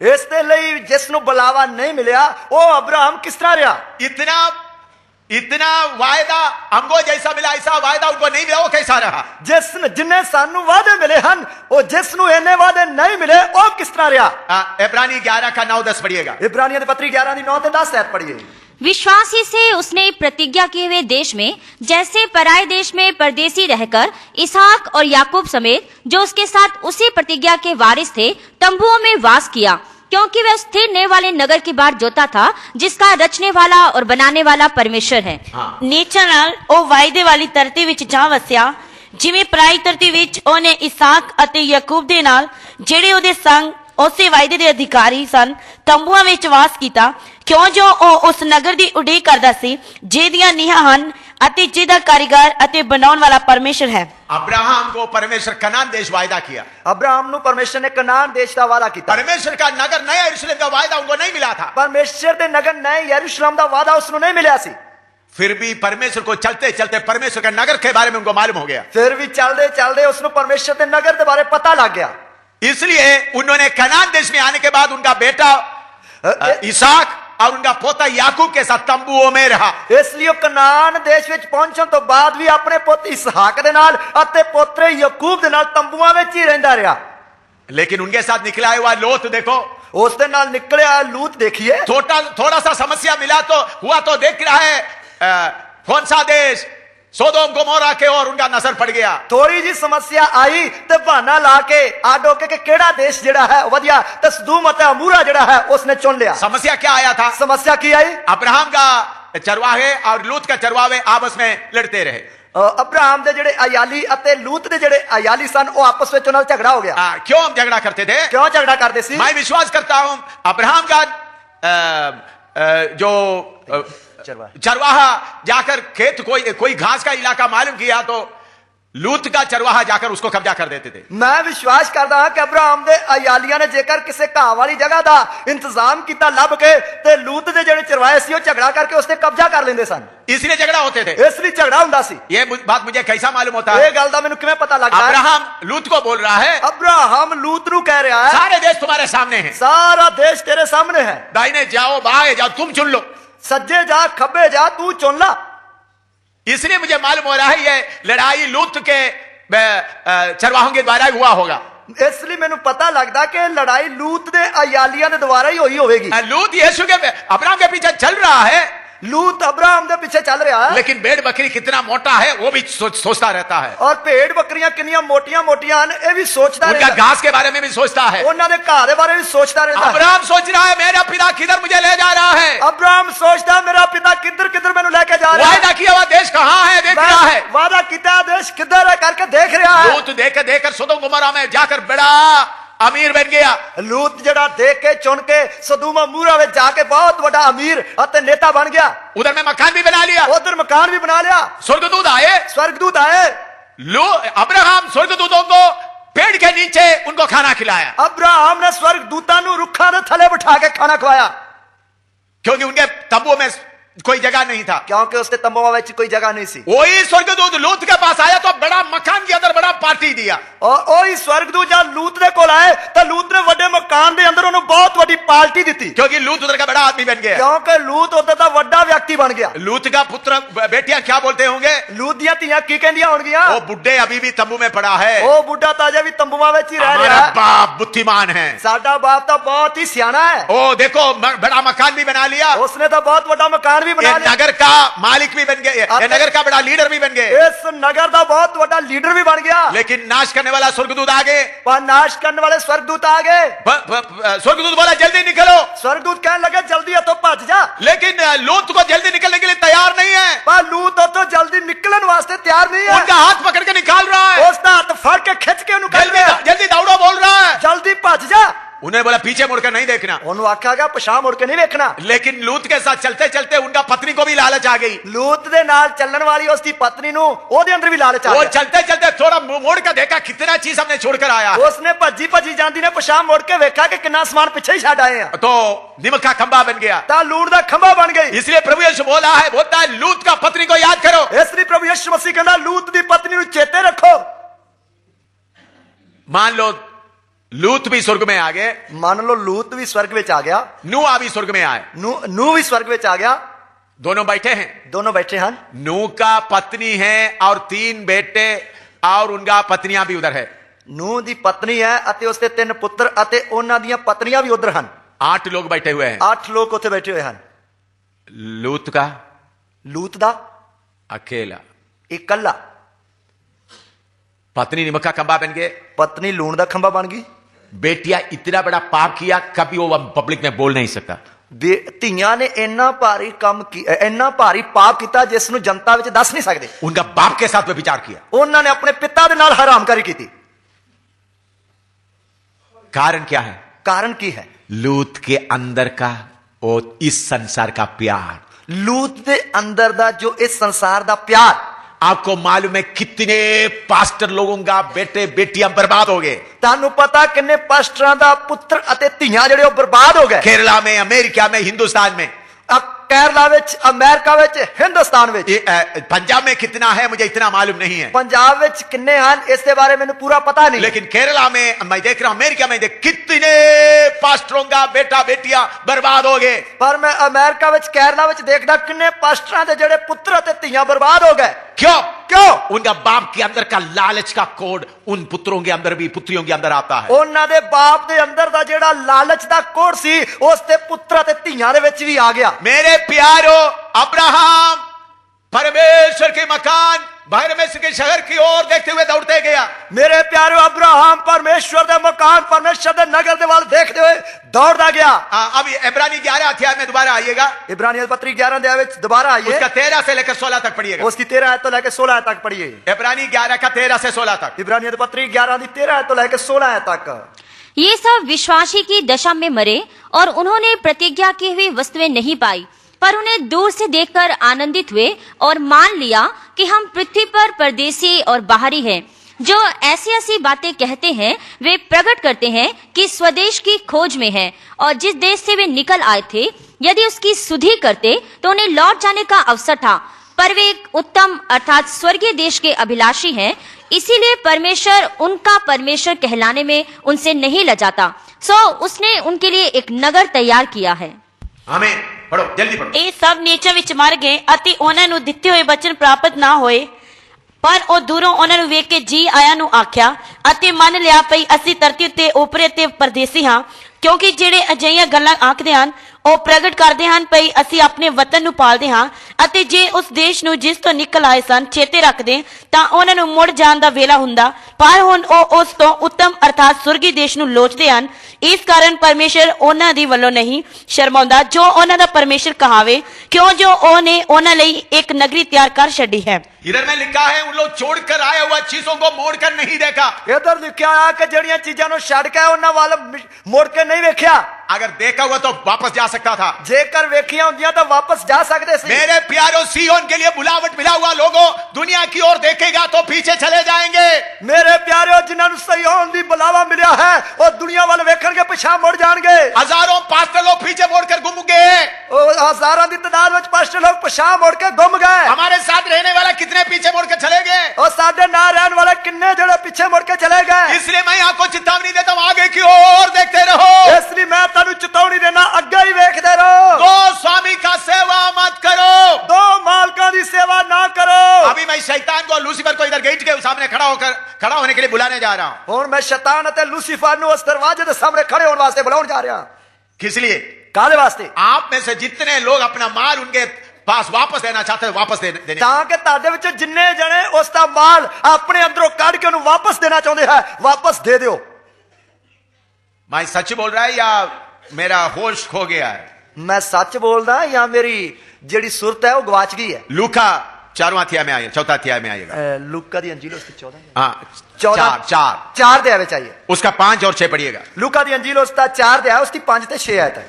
इसके लिए जिसनु बुलावा नहीं मिला वो अब्राहम किस तरह रहा? इतना वायदा हमको जैसा मिला ऐसा वायदा उनको नहीं मिला, वो कैसा रहा? जिन्हें सानू वादे मिले हन वो जिसनु इन्ने वादे नहीं मिले वो किस तरह रहा? इब्रानी 11 का 9-10 पढ़िएगा। इब्रानियों की पत्री 11 की 9-10 ऐत पढ़िए। विश्वासी से उसने प्रतिज्ञा किए हुए देश में जैसे पराये देश में परदेसी रहकर इसहाक और याकूब समेत जो उसके साथ उसी प्रतिज्ञा के वारिस थे तंबुओं में वास किया, क्योंकि वह स्थिर रहने वाले नगर की बाट जोता था जिसका रचने वाला और बनाने वाला परमेश्वर है। ਨੀਚਾਂ ਨਾਲ ਉਹ ਵਾਅਦੇ ਵਾਲੀ ਧਰਤੀ ਵਿੱਚ ਜਾ ਵਸਿਆ ਜਿਵੇਂ ਪਰਾਈ ਧਰਤੀ ਵਿੱਚ ਉਹਨੇ ਇਸਾਕ ਅਤੇ ਯਾਕੂਬ ਦੇ ਨਾਲ ਜਿਹੜੇ ਉਹਦੇ ਸੰਗ ਉਸੇ ਵਾਅਦੇ ਦੇ ਅਧਿਕਾਰੀ ਸਨ ਤੰਬੂਆਂ ਵਿੱਚ ਵਾਸ ਕੀਤਾ, ਕਿਉਂ ਜੋ ਉਹ ਉਸ ਨਗਰ ਦੀ ਉਡੀਕ ਕਰਦਾ ਸੀ ਜਿਹਦੀਆਂ ਨੀਹਾਂ ਹਨ ਅਤੇ ਜਿਹਦਾ ਕਾਰੀਗਰ ਅਤੇ ਬਣਾਉਣ ਵਾਲਾ परमेश्वर है। अब्राहम को परमेश्वर कनान देश वायदा किया। अब्राहम नु परमेश्वर ने कनान देश का वादा किया। परमेश्वर का नगर नया यरूशलेम का वायदा उनको नहीं मिला था। परमेश्वर के नगर नए यरूशलेम का वादा उसनु नहीं मिला सी। फिर भी परमेश्वर को चलते चलते परमेश्वर के नगर के बारे में उनको मालूम हो गया। फिर भी चलते चलते उसनु परमेश्वर के नगर के बारे पता लग गया। इसलिए उन्होंने कनान देश में आने के बाद उनका बेटा इसहाक और उनका पोता याकूब के साथ तंबुओं में रहा। इसलिए कनान देश में पहुंचने तो बाद भी अपने पुत्र इसहाक दे नाल अते पोतरे याकूब दे नाल तंबुआं विच ही रहंदा रहा। लेकिन उनके साथ निकला हुआ लोत देखो, उस दे नाल निकलिया लूत देखिए। थोड़ा सा समस्या मिला तो हुआ तो देख रहा है कौन सा देश, सोदोम गोमोरा के और उनका नजर पड़ गया। थोड़ी जी समस्या आई तो बहाना ला के आडो के केड़ा देश जेड़ा है वधिया ते सदूम अते अमूरा जेड़ा है उसने चुन लिया। समस्या क्या आया था? समस्या की आई? अब्राहम का चरवाहे और लूत का चरवाहे आपस में लड़ते रहे। अब्राहम दे जेड़े अयाली अते लूत दे जेड़े अयाली सन वो आपस में उन्हां झगड़ा हो गया। क्यों हम झगड़ा करते थे? क्यों झगड़ा करते सी? मैं विश्वास करता हूं अब्राहम का जो चरवाहा जाकर खेत कोई घास का इलाका मालूम किया तो लूत का चरवाहा जाकर उसको कब्जा कर देते थे। मैं विश्वास करता हूं कि अब्राहम दे अयालिया ने जेकर किसी घाह वाली जगह का इंतजाम किया लब के ते लूत दे जेड़े चरवाहे सी झगड़ा करके उसने कब्जा कर लेंदे सन। इसलिए झगड़ा होते थे। इसलिए झगड़ा हुंदा सी। ये बात मुझे कैसा मालूम होता है? ये गल दा मैनू किवें पता लगदा है? अब्राहम लूत को बोल रहा है, अब्राहम लूत नू कह रहा है सारे देश तुम्हारे सामने हैं, सारा देश तेरे सामने है, दाहिने जाओ बाएं जाओ तुम चुन लो, सज्जे जा खब्बे जा तू चुन ला। इसलिए मुझे मालूम हो रहा है ये लड़ाई लूत के चरवाहों के द्वारा हुआ होगा। इसलिए मैंने पता लगता कि लड़ाई लूत दे अयालिया दे द्वारा ही हुई होगी। लूत यीशु के अब्राहम के पीछे चल रहा है, लूत अब्राहम के पीछे चल रहा है, लेकिन भेड़ बकरी कितना मोटा है वो भी सोचता रहता है। और भेड़ बकरियां कितनियां मोटियां मोटियां ये भी सोचता उनका रहता घास के बारे में भी सोचता है। उन्होंने घाह के बारे में सोचता रहता है। अब्राहम सोच रहा है मेरा पिता किधर मुझे ले जा रहा है। अब्राहम सोचता मेरा पिता किधर किधर मैंने लेके जा रहा है। वायदा किया हुआ देश कहाँ है देख रहा है। वादा किया देश किधर है करके देख रहा है। लूत देकर सदोम गुमोरा में जाकर बड़ा अमीर बन गया। लूत जड़ा देख के चुन के सदोम गुमोरा में जाके बहुत बड़ा अमीर और नेता बन गया। उधर में मकान भी बना लिया, उधर मकान भी बना लिया। स्वर्गदूत आए। अब्राहम स्वर्गदूतों को पेड़ के नीचे उनको खाना खिलाया। अब्राहम ने स्वर्गदूतां नु रुखा ने थले बिठा के खाना खवाया, क्योंकि उनके तंबू में कोई जगह नहीं था, क्योंकि उसके तंबुओं में कोई जगह नहीं सी। वही स्वर्गदूत लूत के पास आया तो बड़ा मकान के अंदर बड़ा पार्टी दिया। और वही स्वर्गदूत जब लूत दे कोल आए तो लूत ने बड़े मकान के अंदर उन्हें बहुत बड़ी पार्टी दी, क्योंकि लूत उधर का बड़ा आदमी बन गया। क्योंकि लूत उधर का बड़ा व्यक्ति बन गया। लूत का पुत्र बेटियां क्या बोलते होंगे, लूत दिया तियां की कहंदियां होंगियां, वो बुड्ढे अभी भी तंबू में पड़ा है, वो बुढ़ा ताजा भी तंबुओं में ही रह रहा है। बाप बुद्धिमान है, साडा बाप तो बहुत ही सियाना है। ओ देखो बड़ा मकान भी बना लिया, उसने तो बहुत बड़ा मकान भी बना लिया, नगर का मालिक भी बन गए, नगर का बड़ा लीडर भी बन गए, इस नगर का बहुत बड़ा लीडर भी बन गया। लेकिन नाश करने वाला स्वर्गदूत आ गए। पर नाश करने वाले स्वर्गदूत आ गए। स्वर्गदूत बोला जल्दी निकलो। स्वर्गदूत कहने लगे जल्दी तो भज जा, लेकिन लूत को जल्दी निकलने के लिए तैयार नहीं है। पर लूत तो जल्दी निकलने वास्ते तैयार नहीं है। उनका हाथ पकड़ के निकाल रहा है, उसका हाथ फड़ के खिंच के जल्दी दौड़ो बोल रहा है, जल्दी भज जा। उन्हें बोला पीछे मुड़कर नहीं देखना, उन्होंने आखा गया पछा मुड़ के नहीं देखना। लेकिन लूत के साथ चलते चलते उनका पत्नी को भी लालच आ गई। लूत दे नाल चलने वाली उसकी पत्नी नु ओदे अंदर भी लालच आ वो गया। चलते चलते थोड़ा मोड़ कर देखा कितना चीज हमने छोड़कर आया। उसने भजी भजी जांदी ने पछा मुड़ के देखा कि कितना सामान पीछे ही छड़ आए हैं, तो निमक का खंबा बन गया, ता लूट दा खंबा बन गई। इसलिए प्रभु यीशु बोलता है लूत का पत्नी को याद करो। इसलिए प्रभु यीशु मसीह कहता लूत दी पत्नी नु चेते रखो। मान लो लूत भी स्वर्ग में आ गए, मान लो लूत भी स्वर्ग में आ गया, नूह भी स्वर्ग में आए, नूह भी स्वर्ग में आ गया, दोनों बैठे हैं, दोनों बैठे हैं। नूह का पत्नी है और 3 बेटे और उनका पत्नियां भी उधर है। नूह दी पत्नी है अते उसके 3 पुत्र अते उन्हां दियां पत्नियां भी उधर हैं। 8 लोग बैठे हुए हैं। 8 लोग उथे बैठे हुए हैं। लूत का लूत दा अकेला, इकल्ला। पत्नी निमक का खंबा बन गए, पत्नी लूण दा खंबा बन गई। बेटियां इतना बड़ा पाप किया कभी वो पब्लिक में बोल नहीं सकता। ਧੀਆਂ ने इन्ना भारी काम किया, इन्ना भारी पाप किया जिसनु जनता विच दस नहीं सकते। उनका बाप के साथ विचार किया, उन्होंने अपने पिता दे नाल हरामकारी की। कारण क्या है? कारण की है? लूत के अंदर का और इस संसार का प्यार। लूत दे अंदर दा जो इस संसार दा प्यार। आपको मालूम है कितने पास्टर लोगों का बेटे बेटियां बर्बाद हो गए? तानू पता किन्ने पास्टरां दा पुत्र अते धीयां जेड़े बर्बाद हो गए? केरला में, अमेरिका में, हिंदुस्तान में। केरला विच, अमेरिका विच, हिंदुस्तान विच। पंजाब में कितना है मुझे इतना मालूम नहीं है। पंजाब विच किन्ने हैं इसके बारे में पूरा पता नहीं, लेकिन केरला में मैं देख रहा हूं, अमेरिका में देख कितने पास्टरों का बेटा बेटियां बर्बाद हो गए। पर मैं अमेरिका विच, केरला विच देखदा किन्ने पास्टरां दे जेड़े पुत्र अते धीयां बर्बाद हो गए। क्यों? क्यों? उनका बाप के अंदर का लालच का कोड उन पुत्रों के अंदर भी, पुत्रियों के अंदर आता है। उन्हां दे बाप दे अंदर दा जेड़ा लालच दा कोड सी उस ते पुत्र ते धीयां दे विच भी आ गया। मेरे प्यारो, अब्राहम परमेश्वर के मकान, परमेश्वर के शहर की ओर देखते हुए दौड़ते गया। मेरे प्यारो, अब्राहम परमेश्वर दे मकान, परमेश्वर दे नगर दे वाल देखते हुए दौड़दा गया। अब इब्रानी 11 अध्याय में दोबारा आइएगा। इब्रानियों पत्री 11 अध्याय में दोबारा आइए। उसका 13 से लेकर 16 तक पढ़िएगा। उसकी 13 आयत तो लेकर 16 आयत तक पढ़िए। इब्रानी 11 का 13 से 16 तक। इब्रानियों पत्री 11 की 13 आयत तो लेकर 16 आयत तक। ये सब विश्वासी की दशा में मरे और उन्होंने प्रतिज्ञा की हुई वस्तुएं नहीं पाई, पर उन्हें दूर से देखकर आनंदित हुए और मान लिया कि हम पृथ्वी पर परदेसी और बाहरी हैं। जो ऐसी ऐसी बातें कहते हैं वे प्रकट करते हैं कि स्वदेश की खोज में हैं, और जिस देश से वे निकल आए थे यदि उसकी सुधि करते तो उन्हें लौट जाने का अवसर था, पर वे एक उत्तम अर्थात स्वर्गीय देश के अभिलाषी हैं। इसीलिए परमेश्वर उनका परमेश्वर कहलाने में उनसे नहीं लजाता, सो उसने उनके लिए एक नगर तैयार किया है। आमीन। पढ़ो, जल्दी पढ़ो। ਇਹ ਸਭ ਨੀਚਾਂ ਵਿੱਚ ਮਰ ਗਏ ਅਤੇ ਉਹਨਾਂ ਨੂੰ ਦਿੱਤੇ ਹੋਏ ਬਚਨ ਪ੍ਰਾਪਤ ਨਾ ਹੋਏ, ਪਰ ਉਹ ਦੂਰੋਂ ਉਹਨਾਂ ਨੂੰ ਵੇਖ ਕੇ ਜੀ ਆਇਆਂ ਨੂੰ ਆਖਿਆ ਅਤੇ ਮੰਨ ਲਿਆ ਭਈ ਅਸੀਂ ਧਰਤੀ ਉੱਤੇ ਓਪਰੇ ਤੇ ਪਰਦੇਸੀ ਹਾਂ, ਕਿਉਂਕਿ ਜਿਹੜੇ ਅਜਿਹੀਆਂ ਗੱਲਾਂ ਆਖਦੇ ਹਨ ਉਹ ਪ੍ਰਗਟ ਕਰਦੇ ਹਨ ਭਈ ਅਸੀਂ ਆਪਣੇ ਵਤਨ ਨੂੰ ਪਾਲਦੇ ਹਾਂ ਅਤੇ ਜੇ ਉਸ ਦੇਸ਼ ਨੂੰ ਜਿਸ ਤੋਂ ਨਿਕਲ ਆਏ ਸਨ ਚੇਤੇ ਰੱਖਦੇ ਤਾਂ ਉਹਨਾਂ ਨੂੰ ਮੁੜ ਜਾਣ ਦਾ ਵੇਲਾ ਹੁੰਦਾ, ਪਰ ਹੁਣ ਉਹ ਉਸ ਤੋਂ ਉੱਤਮ ਅਰਥਾਤ ਸੁਰਗੀ ਦੇਸ਼ ਨੂੰ ਲੋਚਦੇ ਹਨ। ਇਸ ਕਾਰਨ ਪਰਮੇਸ਼ਰ ਉਹਨਾਂ ਦੀ ਵੱਲੋਂ ਨਹੀਂ ਸ਼ਰਮਾਉਂਦਾ ਜੋ ਉਹਨਾਂ ਦਾ ਪਰਮੇਸ਼ਰ ਕਹਾਵੇ, ਕਿਉਂ ਜੋ ਉਹਨੇ ਉਹਨਾਂ ਲਈ ਇੱਕ ਨਗਰੀ ਤਿਆਰ ਕਰ ਛੱਡੀ ਹੈ। इधर में लिखा है उन लोग छोड़कर आया हुआ चीजों को मोड़कर नहीं देखा। ਇਧਰ ਲਿਖਿਆ ਆ ਕਿ ਜਿਹੜੀਆਂ ਚੀਜ਼ਾਂ ਨੂੰ ਛੱਡ ਕੇ ਉਹਨਾਂ ਵੱਲ ਮੁੜ ਕੇ ਨਹੀਂ ਵੇਖਿਆ। अगर देखा हुआ तो वापस जा सकता था। ਜੇਕਰ ਵੇਖੀਆਂ ਹੁੰਦੀਆਂ ਤਾਂ ਵਾਪਸ ਜਾ ਸਕਦੇ ਸੀ। मेरे प्यारों सिय्योन के लिए बुलावट मिला हुआ लोगों, दुनिया की ओर देखेगा तो पीछे चले जाएंगे। ਮੇਰੇ ਪਿਆਰਿਓ ਜਿਨ੍ਹਾਂ ਨੂੰ ਸਿਯੋਨ ਦੀ ਬੁਲਾਵਾ ਮਿਲਿਆ ਹੈ ਉਹ ਦੁਨੀਆ ਵੱਲ ਵੇਖਣਗੇ, ਪਿਛਾਂ ਮੁੜ ਜਾਣਗੇ। हजारों पास्टर लोग पीछे मोड़कर गुम गए। ਉਹ ਹਜ਼ਾਰਾਂ ਦੀ ਤਾਦਾਦ ਵਿੱਚ ਪਾਸਟਰ ਲੋਕ ਪਿਛਾਂ ਮੁੜ ਕੇ ਗੁੰਮ ਗਏ। हमारे साथ रहने वाला कितने पीछे मुड़कर चले गए। ਉਹ ਸਾਡੇ ਨਾਲ ਰਹਿਣ ਵਾਲੇ ਕਿੰਨੇ ਜਿਹੜੇ ਪਿੱਛੇ ਮੁੜ ਕੇ ਚਲੇ ਗਏ। इसलिए मैं आपको चेतावनी देता हूं, आगे की ओर देखते रहो। ਇਸ ਲਈ ਮੈਂ ਤੁਹਾਨੂੰ ਚੇਤਾਵਨੀ ਦੇਣਾ, ਅੱਗੇ ਹੀ ਵੇਖਦੇ ਰਹੋ। दो स्वामी का सेवा मत करो। ਦੋ ਮਾਲਕਾਂ ਦੀ ਸੇਵਾ ਨਾ ਕਰੋ। अभी मैं शैतान को और लूसीफर को इधर गेट के सामने खड़ा होने के लिए बुलाने जा रहा हूं। ਹੁਣ ਮੈਂ ਸ਼ੈਤਾਨ ਅਤੇ ਲੂਸੀਫਰ ਨੂੰ ਉਸ ਦਰਵਾਜ਼ੇ ਦੇ ਸਾਹਮਣੇ ਖੜੇ ਹੋਣ ਵਾਸਤੇ ਬੁਲਾਉਣ ਜਾ ਰਿਹਾ। किस लिए? ਕਾਹਦੇ ਵਾਸਤੇ? आप में से जितने लोग अपना माल उनके पास वापस देना चाहते हैं, वापस देने। ਤਾਂ ਕਿ ਤੁਹਾਡੇ ਵਿੱਚ ਜਿੰਨੇ ਜਣੇ ਉਸ ਦਾ ਮਾਲ ਆਪਣੇ ਅੰਦਰੋਂ ਕੱਢ ਕੇ ਉਹਨੂੰ ਵਾਪਸ ਦੇਣਾ ਚਾਹੁੰਦੇ ਹੈ, ਵਾਪਸ ਦੇ ਦਿਓ। मैं सच बोल रहा है या मेरा होश खो गया है? ਮੈਂ ਸੱਚ ਬੋਲਦਾ ਜਾਂ ਮੇਰੀ ਜਿਹੜੀ ਸੁਰਤ ਹੈ ਉਹ ਗਵਾਚ ਗਈ ਹੈ? लूका 4वां अध्याय में आइए, 4था अध्याय में आइएगा। ਲੂਕਾ ਦੀ ਅੰਜੀਲ ਉਸ 14 हाँ, 14 चार 4 ਦੇ ਵਿੱਚ ਆਈਏ। उसका 5 और 6 पढ़िएगा। लूका दी अंजील उसका 4 दे उसकी 5 से 6 आयत है।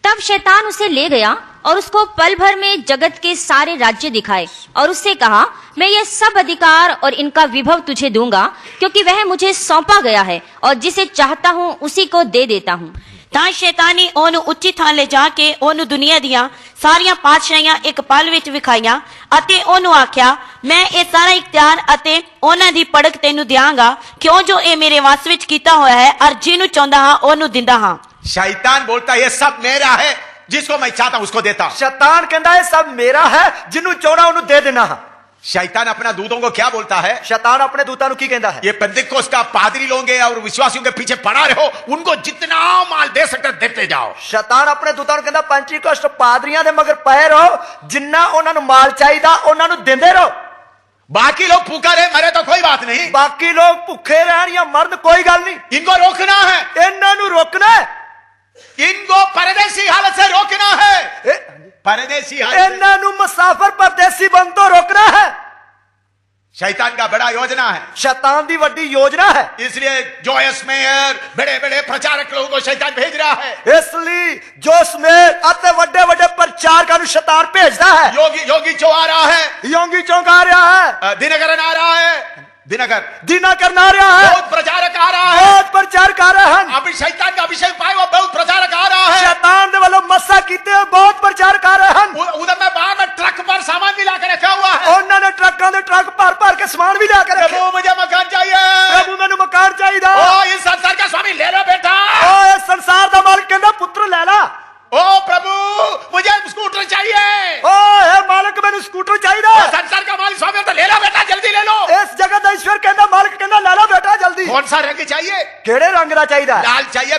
तब शैतान उसे ले गया और उसको पल भर में जगत के सारे राज्य दिखाए और उससे कहा, मैं ये सब अधिकार और इनका विभव तुझे दूंगा, क्योंकि वह मुझे सौंपा गया है और जिसे चाहता हूँ उसी को दे देता हूँ। ਤਾਂ ਸ਼ੈਤਾਨੀ ਉਹਨੂੰ ਉੱਚੀ ਥਾਂ ਲੈ ਜਾ ਕੇ ਉਹਨੂੰ ਦੁਨੀਆ ਦੀਆਂ ਸਾਰੀਆਂ ਪਾਤਸ਼ਾਹੀਆਂ ਇੱਕ ਪਲ ਵਿੱਚ ਵਿਖਾਈਆਂ ਅਤੇ ਉਹਨੂੰ ਆਖਿਆ, ਮੈਂ ਇਹ ਸਾਰਾ ਇਖਤਿਆਰ ਅਤੇ ਉਹਨਾਂ ਦੀ ਪੜਕ ਤੈਨੂੰ ਦਿਆਂਗਾ, ਕਿਉਂ ਜੋ ਇਹ ਮੇਰੇ ਵਸ ਵਿੱਚ ਕੀਤਾ ਹੋਇਆ ਹੈ ਔਰ ਜਿਹਨੂੰ ਚਾਹੁੰਦਾ ਹਾਂ ਉਹਨੂੰ ਦਿੰਦਾ ਹਾਂ। शैतान बोलता है ये सब मेरा है, जिसको मैं चाहता हूं उसको देता हूं। शैतान कहता है सब मेरा है, जिन्हों चाहना उन्होंने दे देना है। शैतान अपना दूतों को क्या बोलता है? शैतान अपने दूतों को की कहता है? ये पेंतिकोस्त का पादरी लोग हैं और विश्वासियों के पीछे पड़ा रहो, उनको जितना माल दे सकते देते जाओ। शैतान अपने दूतों को कहता पेंतिकोस्त पादरियां दे मगर पए रहो, जिन्ना उन्होंने माल चाहिए उन्होंने देंदे रहो। बाकी लोग भूखा रहे मरे तो कोई बात नहीं, बाकी लोग भूखे रहन या मर्द कोई गल नहीं, इनको रोकना है, इन्हों रोकना है, इनको परदेसी हालत से रोकना है। परदेसी हालत इन्हों मुसाफिर परदेसी बन तो रोकना है। शैतान का बड़ा योजना है, शैतान की बड़ी योजना है। इसलिए जोयस मेयर बड़े बड़े प्रचारक लोगों को शैतान भेज रहा है। इसलिए जोश में आते बड़े बड़े प्रचारकों को शैतान भेजता है। योगी चो आ रहा है, योगी चौक आ रहा है, दिनकरन आ रहा है, दिनकरन आ रहा है, बहुत प्रचारक आ रहा है, बहुत प्रचारक आ रहा है। अभी शैतान का अभिषेक पाए वो बहुत प्रचारक आ रहा है। शैतान दे वालों मस्सा कीते हुए बहुत प्रचारक आ रहे हैं। उधर में बाहर में ट्रक पर सामान भी लाकर रखा हुआ है, उन्होंने ट्रकों दे ट्रक भर के सामान भी लाकर रखे। प्रभु मुझे मकान चाहिए, प्रभु मैंने मकान चाहिए। ओ इस संसार का स्वामी ले लो बेटा, ओ इस संसार का मालिक कहता पुत्र ले ला। ओ प्रभु मुझे स्कूटर चाहिए, ओ हे मालिक मैंने स्कूटर चाहिए। संसार का मालिक स्वामी तो ले लो बेटा, जल्दी ले लो। इस जगत का ईश्वर कहता मालिक कहता ले लो बेटा जल्दी। कौन सा रंग चाहिए? केड़े रंग का चाहिए? लाल चाहिए,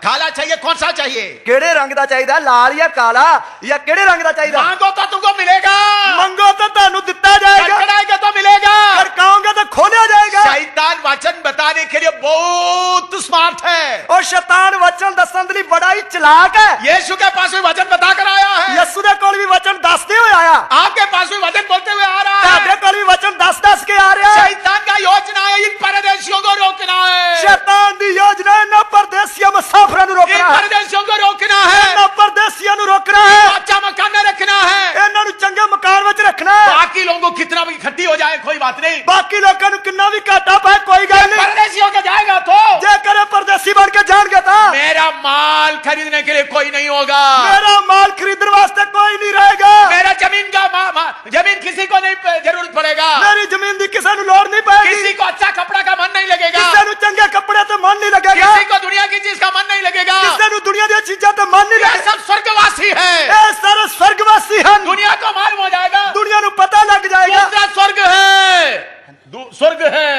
काला चाहिए, कौन सा चाहिए? केड़े रंग का चाहिए, लाल या काला या केड़े रंग का चाहिए? मांगो तो तुमको मिलेगा, मंगो तो तानू दिता जाएगा, खड़काएंगे तो मिलेगा, खड़काओगे तो खोला जाएगा। शैतान वचन बताने के लिए बहुत स्मार्ट है, और शैतान वचन दसन के लिए बड़ा ही चलाक है। यीशु के पास भी वचन बताकर आया है, यीशु दे कोल भी वचन दसते हुए आया, आपके पास भी वचन बोलते हुए आ रहा है, तेरे कोल भी वचन दस के आ रहा है। शैतान का योजना है इन परदेशियों को रोकना है, शैतान दी योजना है ना परदेसियों मुसाफिरों को रोकना इन है, परदेशियों को रोकना है, ना परदेसियों को रोकना है, अच्छा मकान में रखना है, इन्हां नु चंगे मकान में रखना है। बाकी लोगों को कितना भी इकट्ठी हो जाए कोई बात नहीं, बाकी लोगों को कितना भी घाटा पाए कोई गल नहीं, परदेशियों के जाएगा तो जे करे परदेसी बन के जान गया मेरा माल खरीदने के लिए कोई नहीं होगा, मेरा माल खरीदने वास्ते कोई नहीं रहेगा, मेरा जमीन का जमीन किसी को नहीं जरूरत पड़ेगा, मेरी जमीन की किसी को लोड़ नहीं पड़ेगी, किसी को अच्छा कपड़ा का मन नहीं लगेगा, किसी को चंगे कपड़े तो मन नहीं लगेगा, किसी को दुनिया की चीज का मन नहीं लगेगा, किसी को दुनिया की चीजें तो मन नहीं ये लगेगा। सब स्वर्गवासी है, ये सारे स्वर्गवासी हैं, दुनिया को मालूम हो जाएगा, दुनिया को पता लग जाएगा दूसरा स्वर्ग है, स्वर्ग है,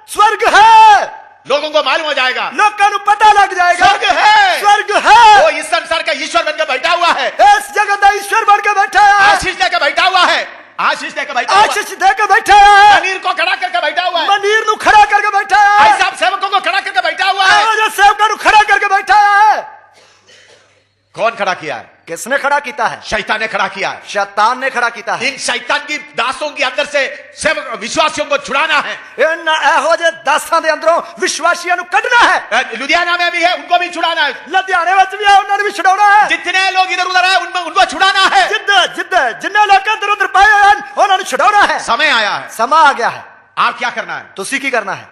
स्वर्ग है, लोगों को को मालूम हो जाएगा, लोगों को पता लग जाएगा स्वर्ग है, स्वर्ग है। वो इस संसार का ईश्वर बनकर बैठा हुआ है, इस जगत का ईश्वर बन के बैठा है, आशीष देकर बैठा हुआ है, आशीष देकर बैठा हुआ है, आशीष देकर बैठा है, मनीर को खड़ा करके बैठा हुआ है, मनीर नु खड़ा करके बैठा है, भाई साहब सेवकों को खड़ा करके बैठा हुआ है। जो सेवकों नु खड़ा करके बैठा है। कौन खड़ा किया है? किसने खड़ा किया है? शैतान ने खड़ा किया है। शैतान ने खड़ा किया है। इन शैतान की दासों के अंदर से सेवक विश्वासियों को छुड़ाना है, इन एहो जे दासां दे अंदरों विश्वासियों नु कढना है। लुधियाना में भी है, उनको भी छुड़ाना है, लुधियाने विच भी है, उन्हां नु भी छुड़ाउणा है। जितने लोग इधर उधर है उनको छुड़ाना है, जिन्ने लोग इधर उधर पाए हैं उन्हां नु छुड़ाउणा है। समय आया है, समा आ गया है। आप क्या करना है? तुसी की करना है?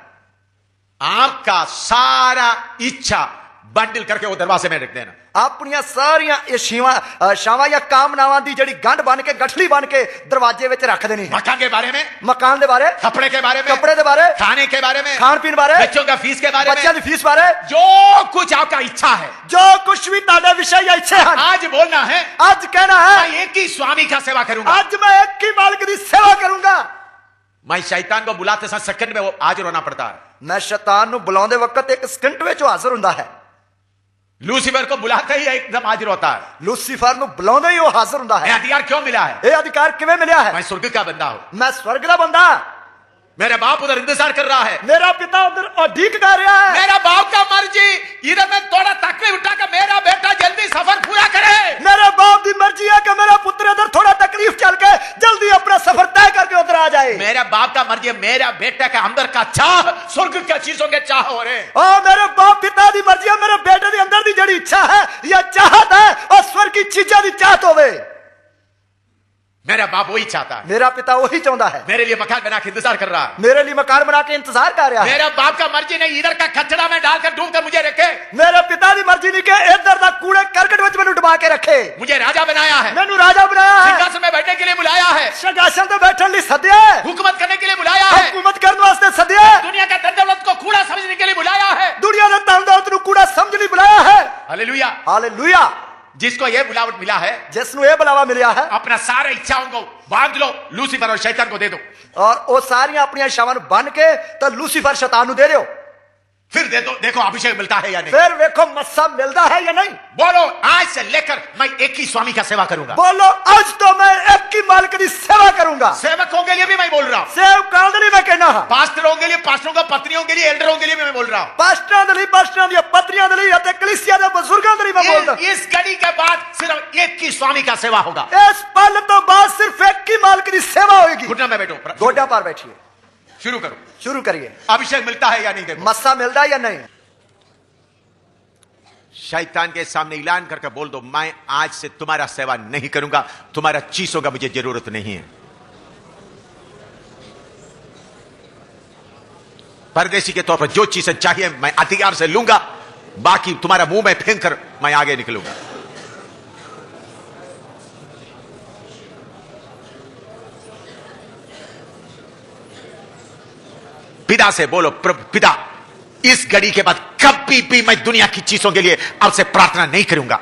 आपका सारा इच्छा बंडल करके वो दरवाजे में रख देना। अपनियां सारियां शावा या कामनावां दी जड़ी गंढ बन के गठली बन के दरवाजे विच रख देनी है। मकान के बारे में, मकान दे बारे, कपड़े के बारे में, कपड़े दे बारे, खाने के बारे में, खान पीन बारे, बच्चों का फीस के बारे में, बच्चों की फीस बारे, जो कुछ आपका इच्छा है, जो कुछ भी ताड़े विषय या इच्छा है, आज बोलना है, आज कहना है, मैं एक ही स्वामी का सेवा करूंगा, आज मैं एक ही मालिक की सेवा करूंगा। मैं शैतान को बुलाते साथ सेकंड में वो हाजिर होना पड़ता है। मैं शैतान नु बुलाਉਂਦੇ वक्त एक सेकंड ਵਿੱਚ हाजिर ਹੁੰਦਾ है। लूसीफर को बुलाते ही एकदम हाजिर होता है। लूसीफर नु बुलाਉਂਦੇ ही वो हाजिर ਹੁੰਦਾ ये है। अधिकार क्यों मिला है? ये अधिकार किਵੇਂ मिਲਿਆ है? मैं स्वर्ग का बंदा हूं, मैं स्वर्ग ਦਾ ਬੰਦਾ, मेरे बाप उधर इंतजार कर रहा है, मेरा पिता उधर उਡੀਕ कर रहा है। मेरा बाप का मर्जी इधर में थोड़ा तकलीफ उठाकर मेरा बेटा जल्दी सफर पूरा करे। मेरे बाप की मर्जी है कि मेरा पुत्र उधर थोड़ा तकलीफ चल के जल्दी अपना सफर तय करके उधर आ जाए। मेरा बाप का मर्जी मेरा बेटे के अंदर का चाह स्वर्ग के चीजों के चाह हो रहे। और मेरे बाप पिता की मर्जी है मेरे बेटे के अंदर की जड़ी इच्छा है या चाहत है और स्वर्ग की चीजों की चाहत होवे। मेरा बाप वही चाहता है, मेरा पिता वही चाहता है, मेरे लिए मकान बना के इंतजार कर रहा है, मेरे लिए मकान बना के इंतजार कर रहा है। मेरा बाप का मर्जी नहीं इधर का कचरा में डालकर डूब कर मुझे रखे, मेरे पिता की मर्जी नहीं के इधर दा कूड़े करकट विच मैनू डुबा के रखे। मुझे राजा बनाया है, मैनू राजा बनाया है, सिंहासन में बैठने के लिए बुलाया है, सिंहासन पे बैठने लिए सदिया है, हुकूमत करने के लिए बुलाया है, हुकूमत करने वास्ते सदिया है, दुनिया का धन दौलत को कूड़ा समझने के लिए बुलाया है, दुनिया ने धन दौलत नु कूड़ा समझ नहीं बुलाया है। हालेलुया। हालेलुया। जिसको ये बुलावट मिला है, जिसनु ये बुलावा मिला है, अपना सारे इच्छाओं को बांध लो, लूसीफर और शैतान को दे दो, और वो सारियां अपनी इच्छावां नु बन के तो लूसीफर शैतान नु दे दो। फिर दे दो, देखो अभिषेक मिलता है या नहीं। फिर देखो मस्सा मिलता है या नहीं। बोलो आज से लेकर मैं एक ही स्वामी का सेवा करूंगा। बोलो आज तो मैं एक ही मालिक की सेवा करूंगा। सेवकों के लिए भी मैं बोल रहा हूं, सेवकां दे लिए मैं कहना है, पास्टरों के लिए, पास्टरों का पत्नियों के लिए, एल्डरों के लिए भी मैं बोल रहा हूं, पास्टरां दे लिए, पास्टरां दी पत्नियां दे लिए अते कलीसिया दे बुजुर्गां दे लिए मैं बोलदा। इस घड़ी के बाद सिर्फ एक ही स्वामी का सेवा होगा। इस पल तो बाद सिर्फ एक ही मालिक की सेवा होगी। घुटना में बैठो, गोड्या पर बैठिए, शुरू करो, शुरू करिए। अभिषेक मिलता है या नहीं, देखो मस्सा मिलता है या नहीं। शैतान के सामने ऐलान करके बोल दो, मैं आज से तुम्हारा सेवा नहीं करूंगा, तुम्हारा चीजों का मुझे जरूरत नहीं है। परदेशी के तौर पर जो चीजें चाहिए मैं अधिकार से लूंगा, बाकी तुम्हारा मुंह में फेंक कर मैं आगे निकलूंगा। पिता से बोलो, प्रभु पिता, इस घड़ी के बाद कभी भी मैं दुनिया की चीजों के लिए आपसे प्रार्थना नहीं करूंगा,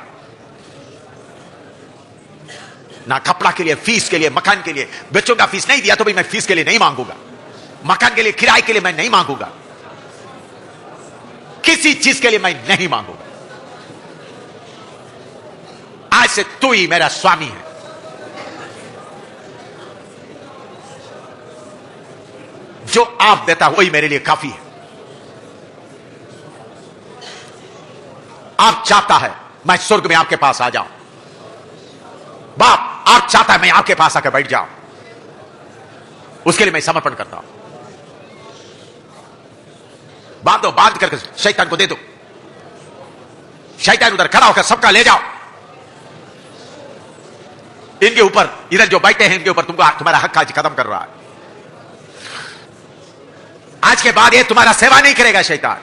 ना कपड़ा के लिए, फीस के लिए, मकान के लिए। बच्चों का फीस नहीं दिया तो भी मैं फीस के लिए नहीं मांगूंगा, मकान के लिए, किराए के लिए मैं नहीं मांगूंगा, किसी चीज के लिए मैं नहीं मांगूंगा। आज से तू ही मेरा स्वामी है। जो आप देता वही मेरे लिए काफी है। आप चाहता है मैं स्वर्ग में आपके पास आ जाऊं, बाप आप चाहता है मैं आपके पास आकर बैठ जाऊं, उसके लिए मैं समर्पण करता हूं। बांधो, बांध करके शैतान को दे दो, शैतान उधर खड़ा होकर सबका ले जाओ। इनके ऊपर, इधर जो बैठे हैं इनके ऊपर तुमको तुम्हारा हक आज खत्म कर रहा है। आज के बाद ये तुम्हारा सेवा नहीं करेगा शैतान।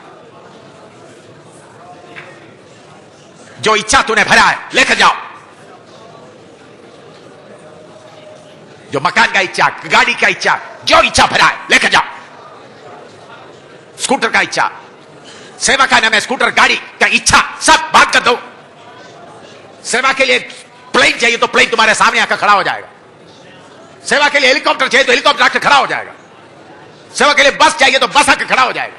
जो इच्छा तूने भरा है लेकर जाओ, जो मकान का इच्छा, गाड़ी का इच्छा, जो इच्छा भरा है लेकर जाओ। स्कूटर का इच्छा, सेवा का नाम है स्कूटर, गाड़ी का इच्छा सब बात कर दो। सेवा के लिए प्लेन चाहिए तो प्लेन तुम्हारे सामने आकर खड़ा हो जाएगा, सेवा के लिए हेलीकॉप्टर चाहिए तो हेलीकॉप्टर आकर खड़ा हो जाएगा, सेवा के लिए बस चाहिए तो बस आकर खड़ा हो जाएगा।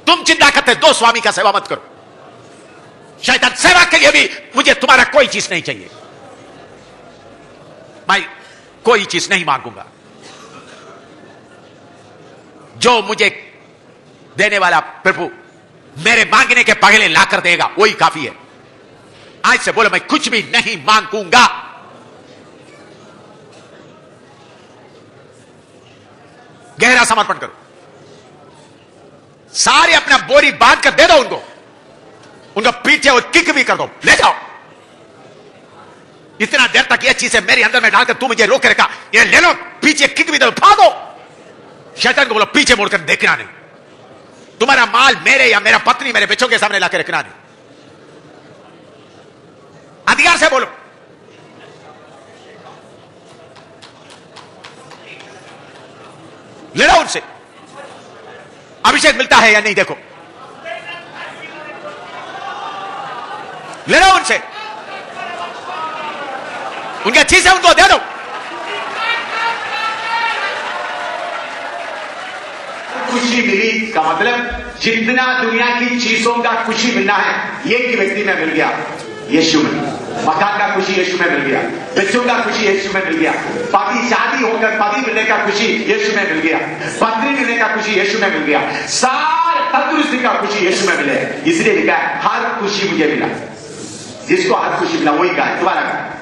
तुम चिंता करते दो स्वामी का सेवा मत करो। शैतान सेवा के लिए भी मुझे तुम्हारा कोई चीज नहीं चाहिए, मैं कोई चीज नहीं मांगूंगा, जो मुझे देने वाला प्रभु मेरे मांगने के पगले लाकर देगा वही काफी है। आज से बोलो मैं कुछ भी नहीं मांगूंगा। गहरा समर्पण करो, सारे अपना बोरी बांध कर दे दो उनको, उनका पीछे और किक भी कर दो, ले जाओ। इतना देर तक ये चीजें मेरे अंदर में डालकर तू मुझे रोक के रखा, ये ले लो, पीछे किक भी दो, भागो। शैतान को बोलो पीछे मुड़कर देखना नहीं, तुम्हारा माल मेरे या मेरा पत्नी मेरे बच्चों के सामने लाकर रखना नहीं। अधिकार से बोलो, ले लो उनसे, अभिषेक मिलता है या नहीं देखो, ले लो उनसे, उनकी चीजें उनको दे दो। खुशी मिली का मतलब जितना दुनिया की चीजों का खुशी मिलना है एक ही व्यक्ति में मिल गया, यीशु में। मकान का खुशी यीशु में मिल गया, बच्चों का खुशी यीशु में मिल गया, पति शादी होकर पति मिलने का खुशी यीशु में मिल गया, पत्नी मिलने का खुशी यीशु में मिल गया, सारे तंदुरुस्ती का खुशी यीशु में मिले। इसलिए लिखा है हर खुशी मुझे मिला, जिसको हर खुशी मिला वही गाय दोबारा गाय।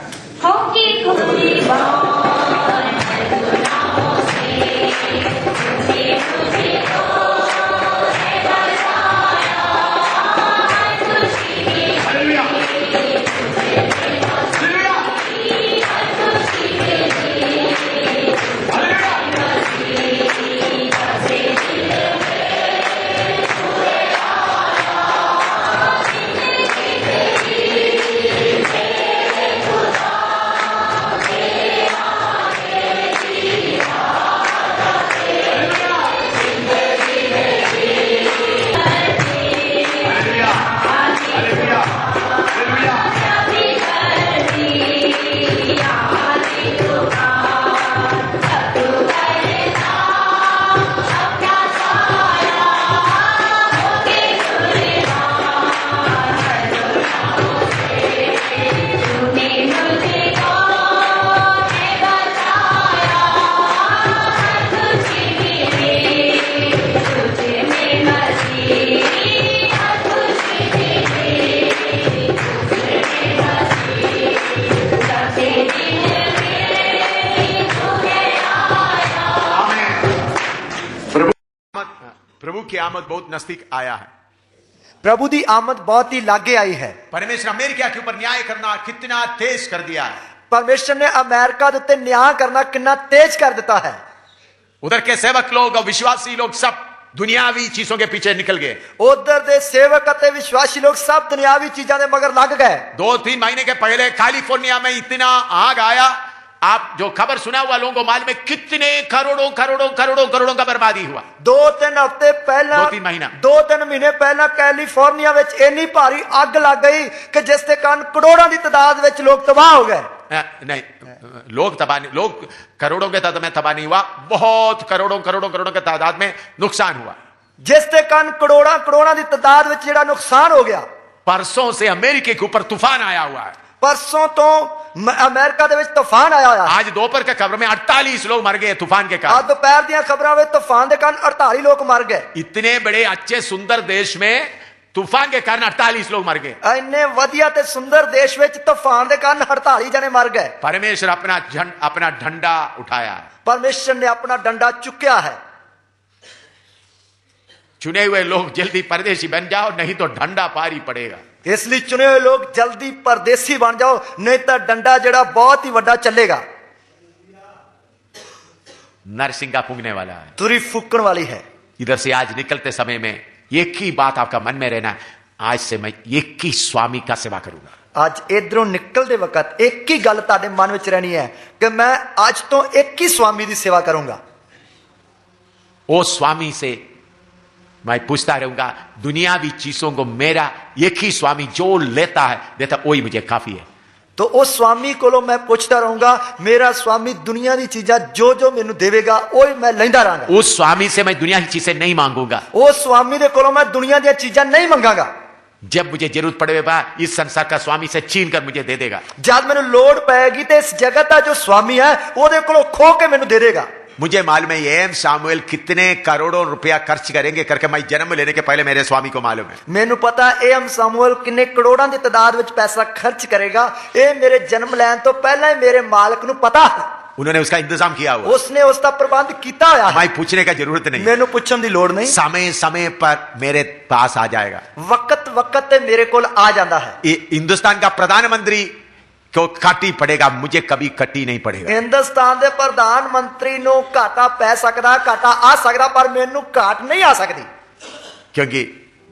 प्रभु की आमद बहुत नजदीक आया है, प्रभु की आमद बहुत ही लागे आई है। परमेश्वर अमेरिका के ऊपर न्याय करना कितना तेज कर दिया है। परमेश्वर ने अमेरिका के उत्ते न्याय करना कितना तेज कर दिता है। उधर के सेवक लोग और विश्वासी लोग सब दुनियावी चीजों के पीछे निकल गए। उधर दे सेवक अते विश्वासी लोग सब दुनियावी चीजों के मगर लग गए। 2-3 महीने के पहले कैलिफोर्निया में इतना आग आया, आप जो खबर सुना हुआ लोगों को मालूम है कितने करोड़ों करोड़ों करोड़ों करोड़ों का बर्बादी हुआ। 2-3 हफ्ते पहला 2-3 महीने पहला कैलिफोर्निया में इतनी भारी आग लग गई कि जिसके कारण करोड़ों की तादाद में लोग तबाह हो गए। नहीं, लोग तबाह नहीं, लोग करोड़ों के तादाद में तबाह नहीं हुआ, बहुत करोड़ों करोड़ों करोड़ों के तादाद में नुकसान हुआ, जिसके कारण करोड़ों करोड़ों की तादाद में जेड़ा नुकसान हो गया। परसों से अमेरिका के ऊपर तूफान आया हुआ है। परसों तो अमेरिका दे विच तूफान आया है। आज दोपहर के खबर में 48 लोग मर गए तूफान के कारण। आज दोपहर दी खबरों में तूफान के कारण 48 लोग मर गए। इतने बड़े अच्छे सुंदर देश में तूफान के कारण 48 लोग मर गए। इन्ने वधिया ते सुंदर देश में तूफान के कारण 48 जने मर गए। परमेश्वर अपना डंडा उठाया, परमेश्वर ने अपना डंडा चुक्या है। चुने हुए लोग जल्दी परदेशी बन जाओ, नहीं तो डंडा पारी पड़ेगा। इसलिए चुने हुए लोग जल्दी परदेसी बन जाओ, नहीं तो डंडा जड़ा बहुत ही बड़ा चलेगा। नरसिंगा फूंकने वाला है, तुरी फूकण वाली है। इधर से आज निकलते समय में एक ही बात आपका मन में रहना, आज से मैं एक ही स्वामी का सेवा करूंगा। आज इधरों निकलते वक्त एक ही गल ताडे मन में रहनी है कि मैं आज तो एक ही स्वामी की सेवा करूंगा। ओ स्वामी से मैं पूछता रहूंगा, दुनियावी चीजों को मेरा एक ही स्वामी जो लेता है देता वही मुझे काफी है। तो उस स्वामी कोलों मैं पूछता रहूंगा, मेरा स्वामी दुनिया की चीजा जो जो मैनू देवेगा वो मैं लेंदा रहांगा। उस स्वामी से मैं दुनिया की चीजें नहीं मांगूंगा। उस स्वामी दे कोलों मैं दुनिया दी चीजा नहीं मंगांगा। जब मुझे जरूरत पड़ेगा इस संसार का स्वामी से छीन कर मुझे दे देगा। जब मैनू लोड़ पैगी तो इस जगत का जो स्वामी है ओदे कोलों खो के मैनू दे देगा। मुझे मालूम है एम सामुएल कितने करोड़ों रुपया खर्च करेंगे करके मैं जन्म लेने के पहले मेरे स्वामी को मालूम है। मैनू पता एम सामुएल किन्ने करोड़ों की तादाद में पैसा खर्च करेगा, ये मेरे जन्म लैन तो पहले ही मेरे मालिक नू पता है। उन्होंने उसका इंतजाम किया हुआ, उसने उसका प्रबंध किया हुआ है। मैं पूछने का जरूरत नहीं, मैनू पूछन की लोड़ नहीं। समय समय पर मेरे पास आ जाएगा, वक्त वक्त ते मेरे कोल आ जाता है। ये हिंदुस्तान का प्रधानमंत्री को काटी पड़ेगा, मुझे कभी कटी नहीं पड़ेगा। हिंदुस्तान के प्रधानमंत्री नो घाटा पै सकता, घाटा आ सकता, पर मैनू घाट नहीं आ सकती, क्योंकि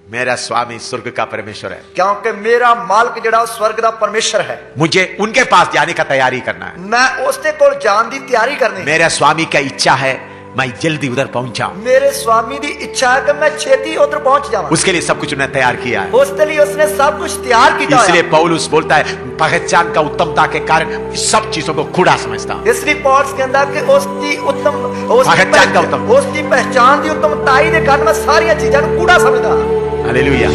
मेरा स्वामी स्वर्ग का परमेश्वर है। क्योंकि मेरा मालिक जड़ा स्वर्ग का परमेश्वर है। मुझे उनके पास जाने का तैयारी करना है, मैं उसके कोल जान की तैयारी करनी। मेरा स्वामी का इच्छा है मैं जल्दी उधर पहुंच जाऊं। मेरे स्वामी की इच्छा है कि मैं छेती उधर पहुंच जाऊं। उसके लिए सब कुछ उन्होंने तैयार किया है। उसके लिए उसने सब कुछ तैयार किया। इसलिए पौलुस बोलता है पहचान का उत्तमता के कारण सब चीजों को खुदा समझता हूं। इसलिए पौलुस के अंदर कि उसकी उत्तम पहचान का उत्तम, उसकी पहचान की उत्तमताई के कारण मैं सारी चीजों को कूड़ा समझदा। हालेलुया।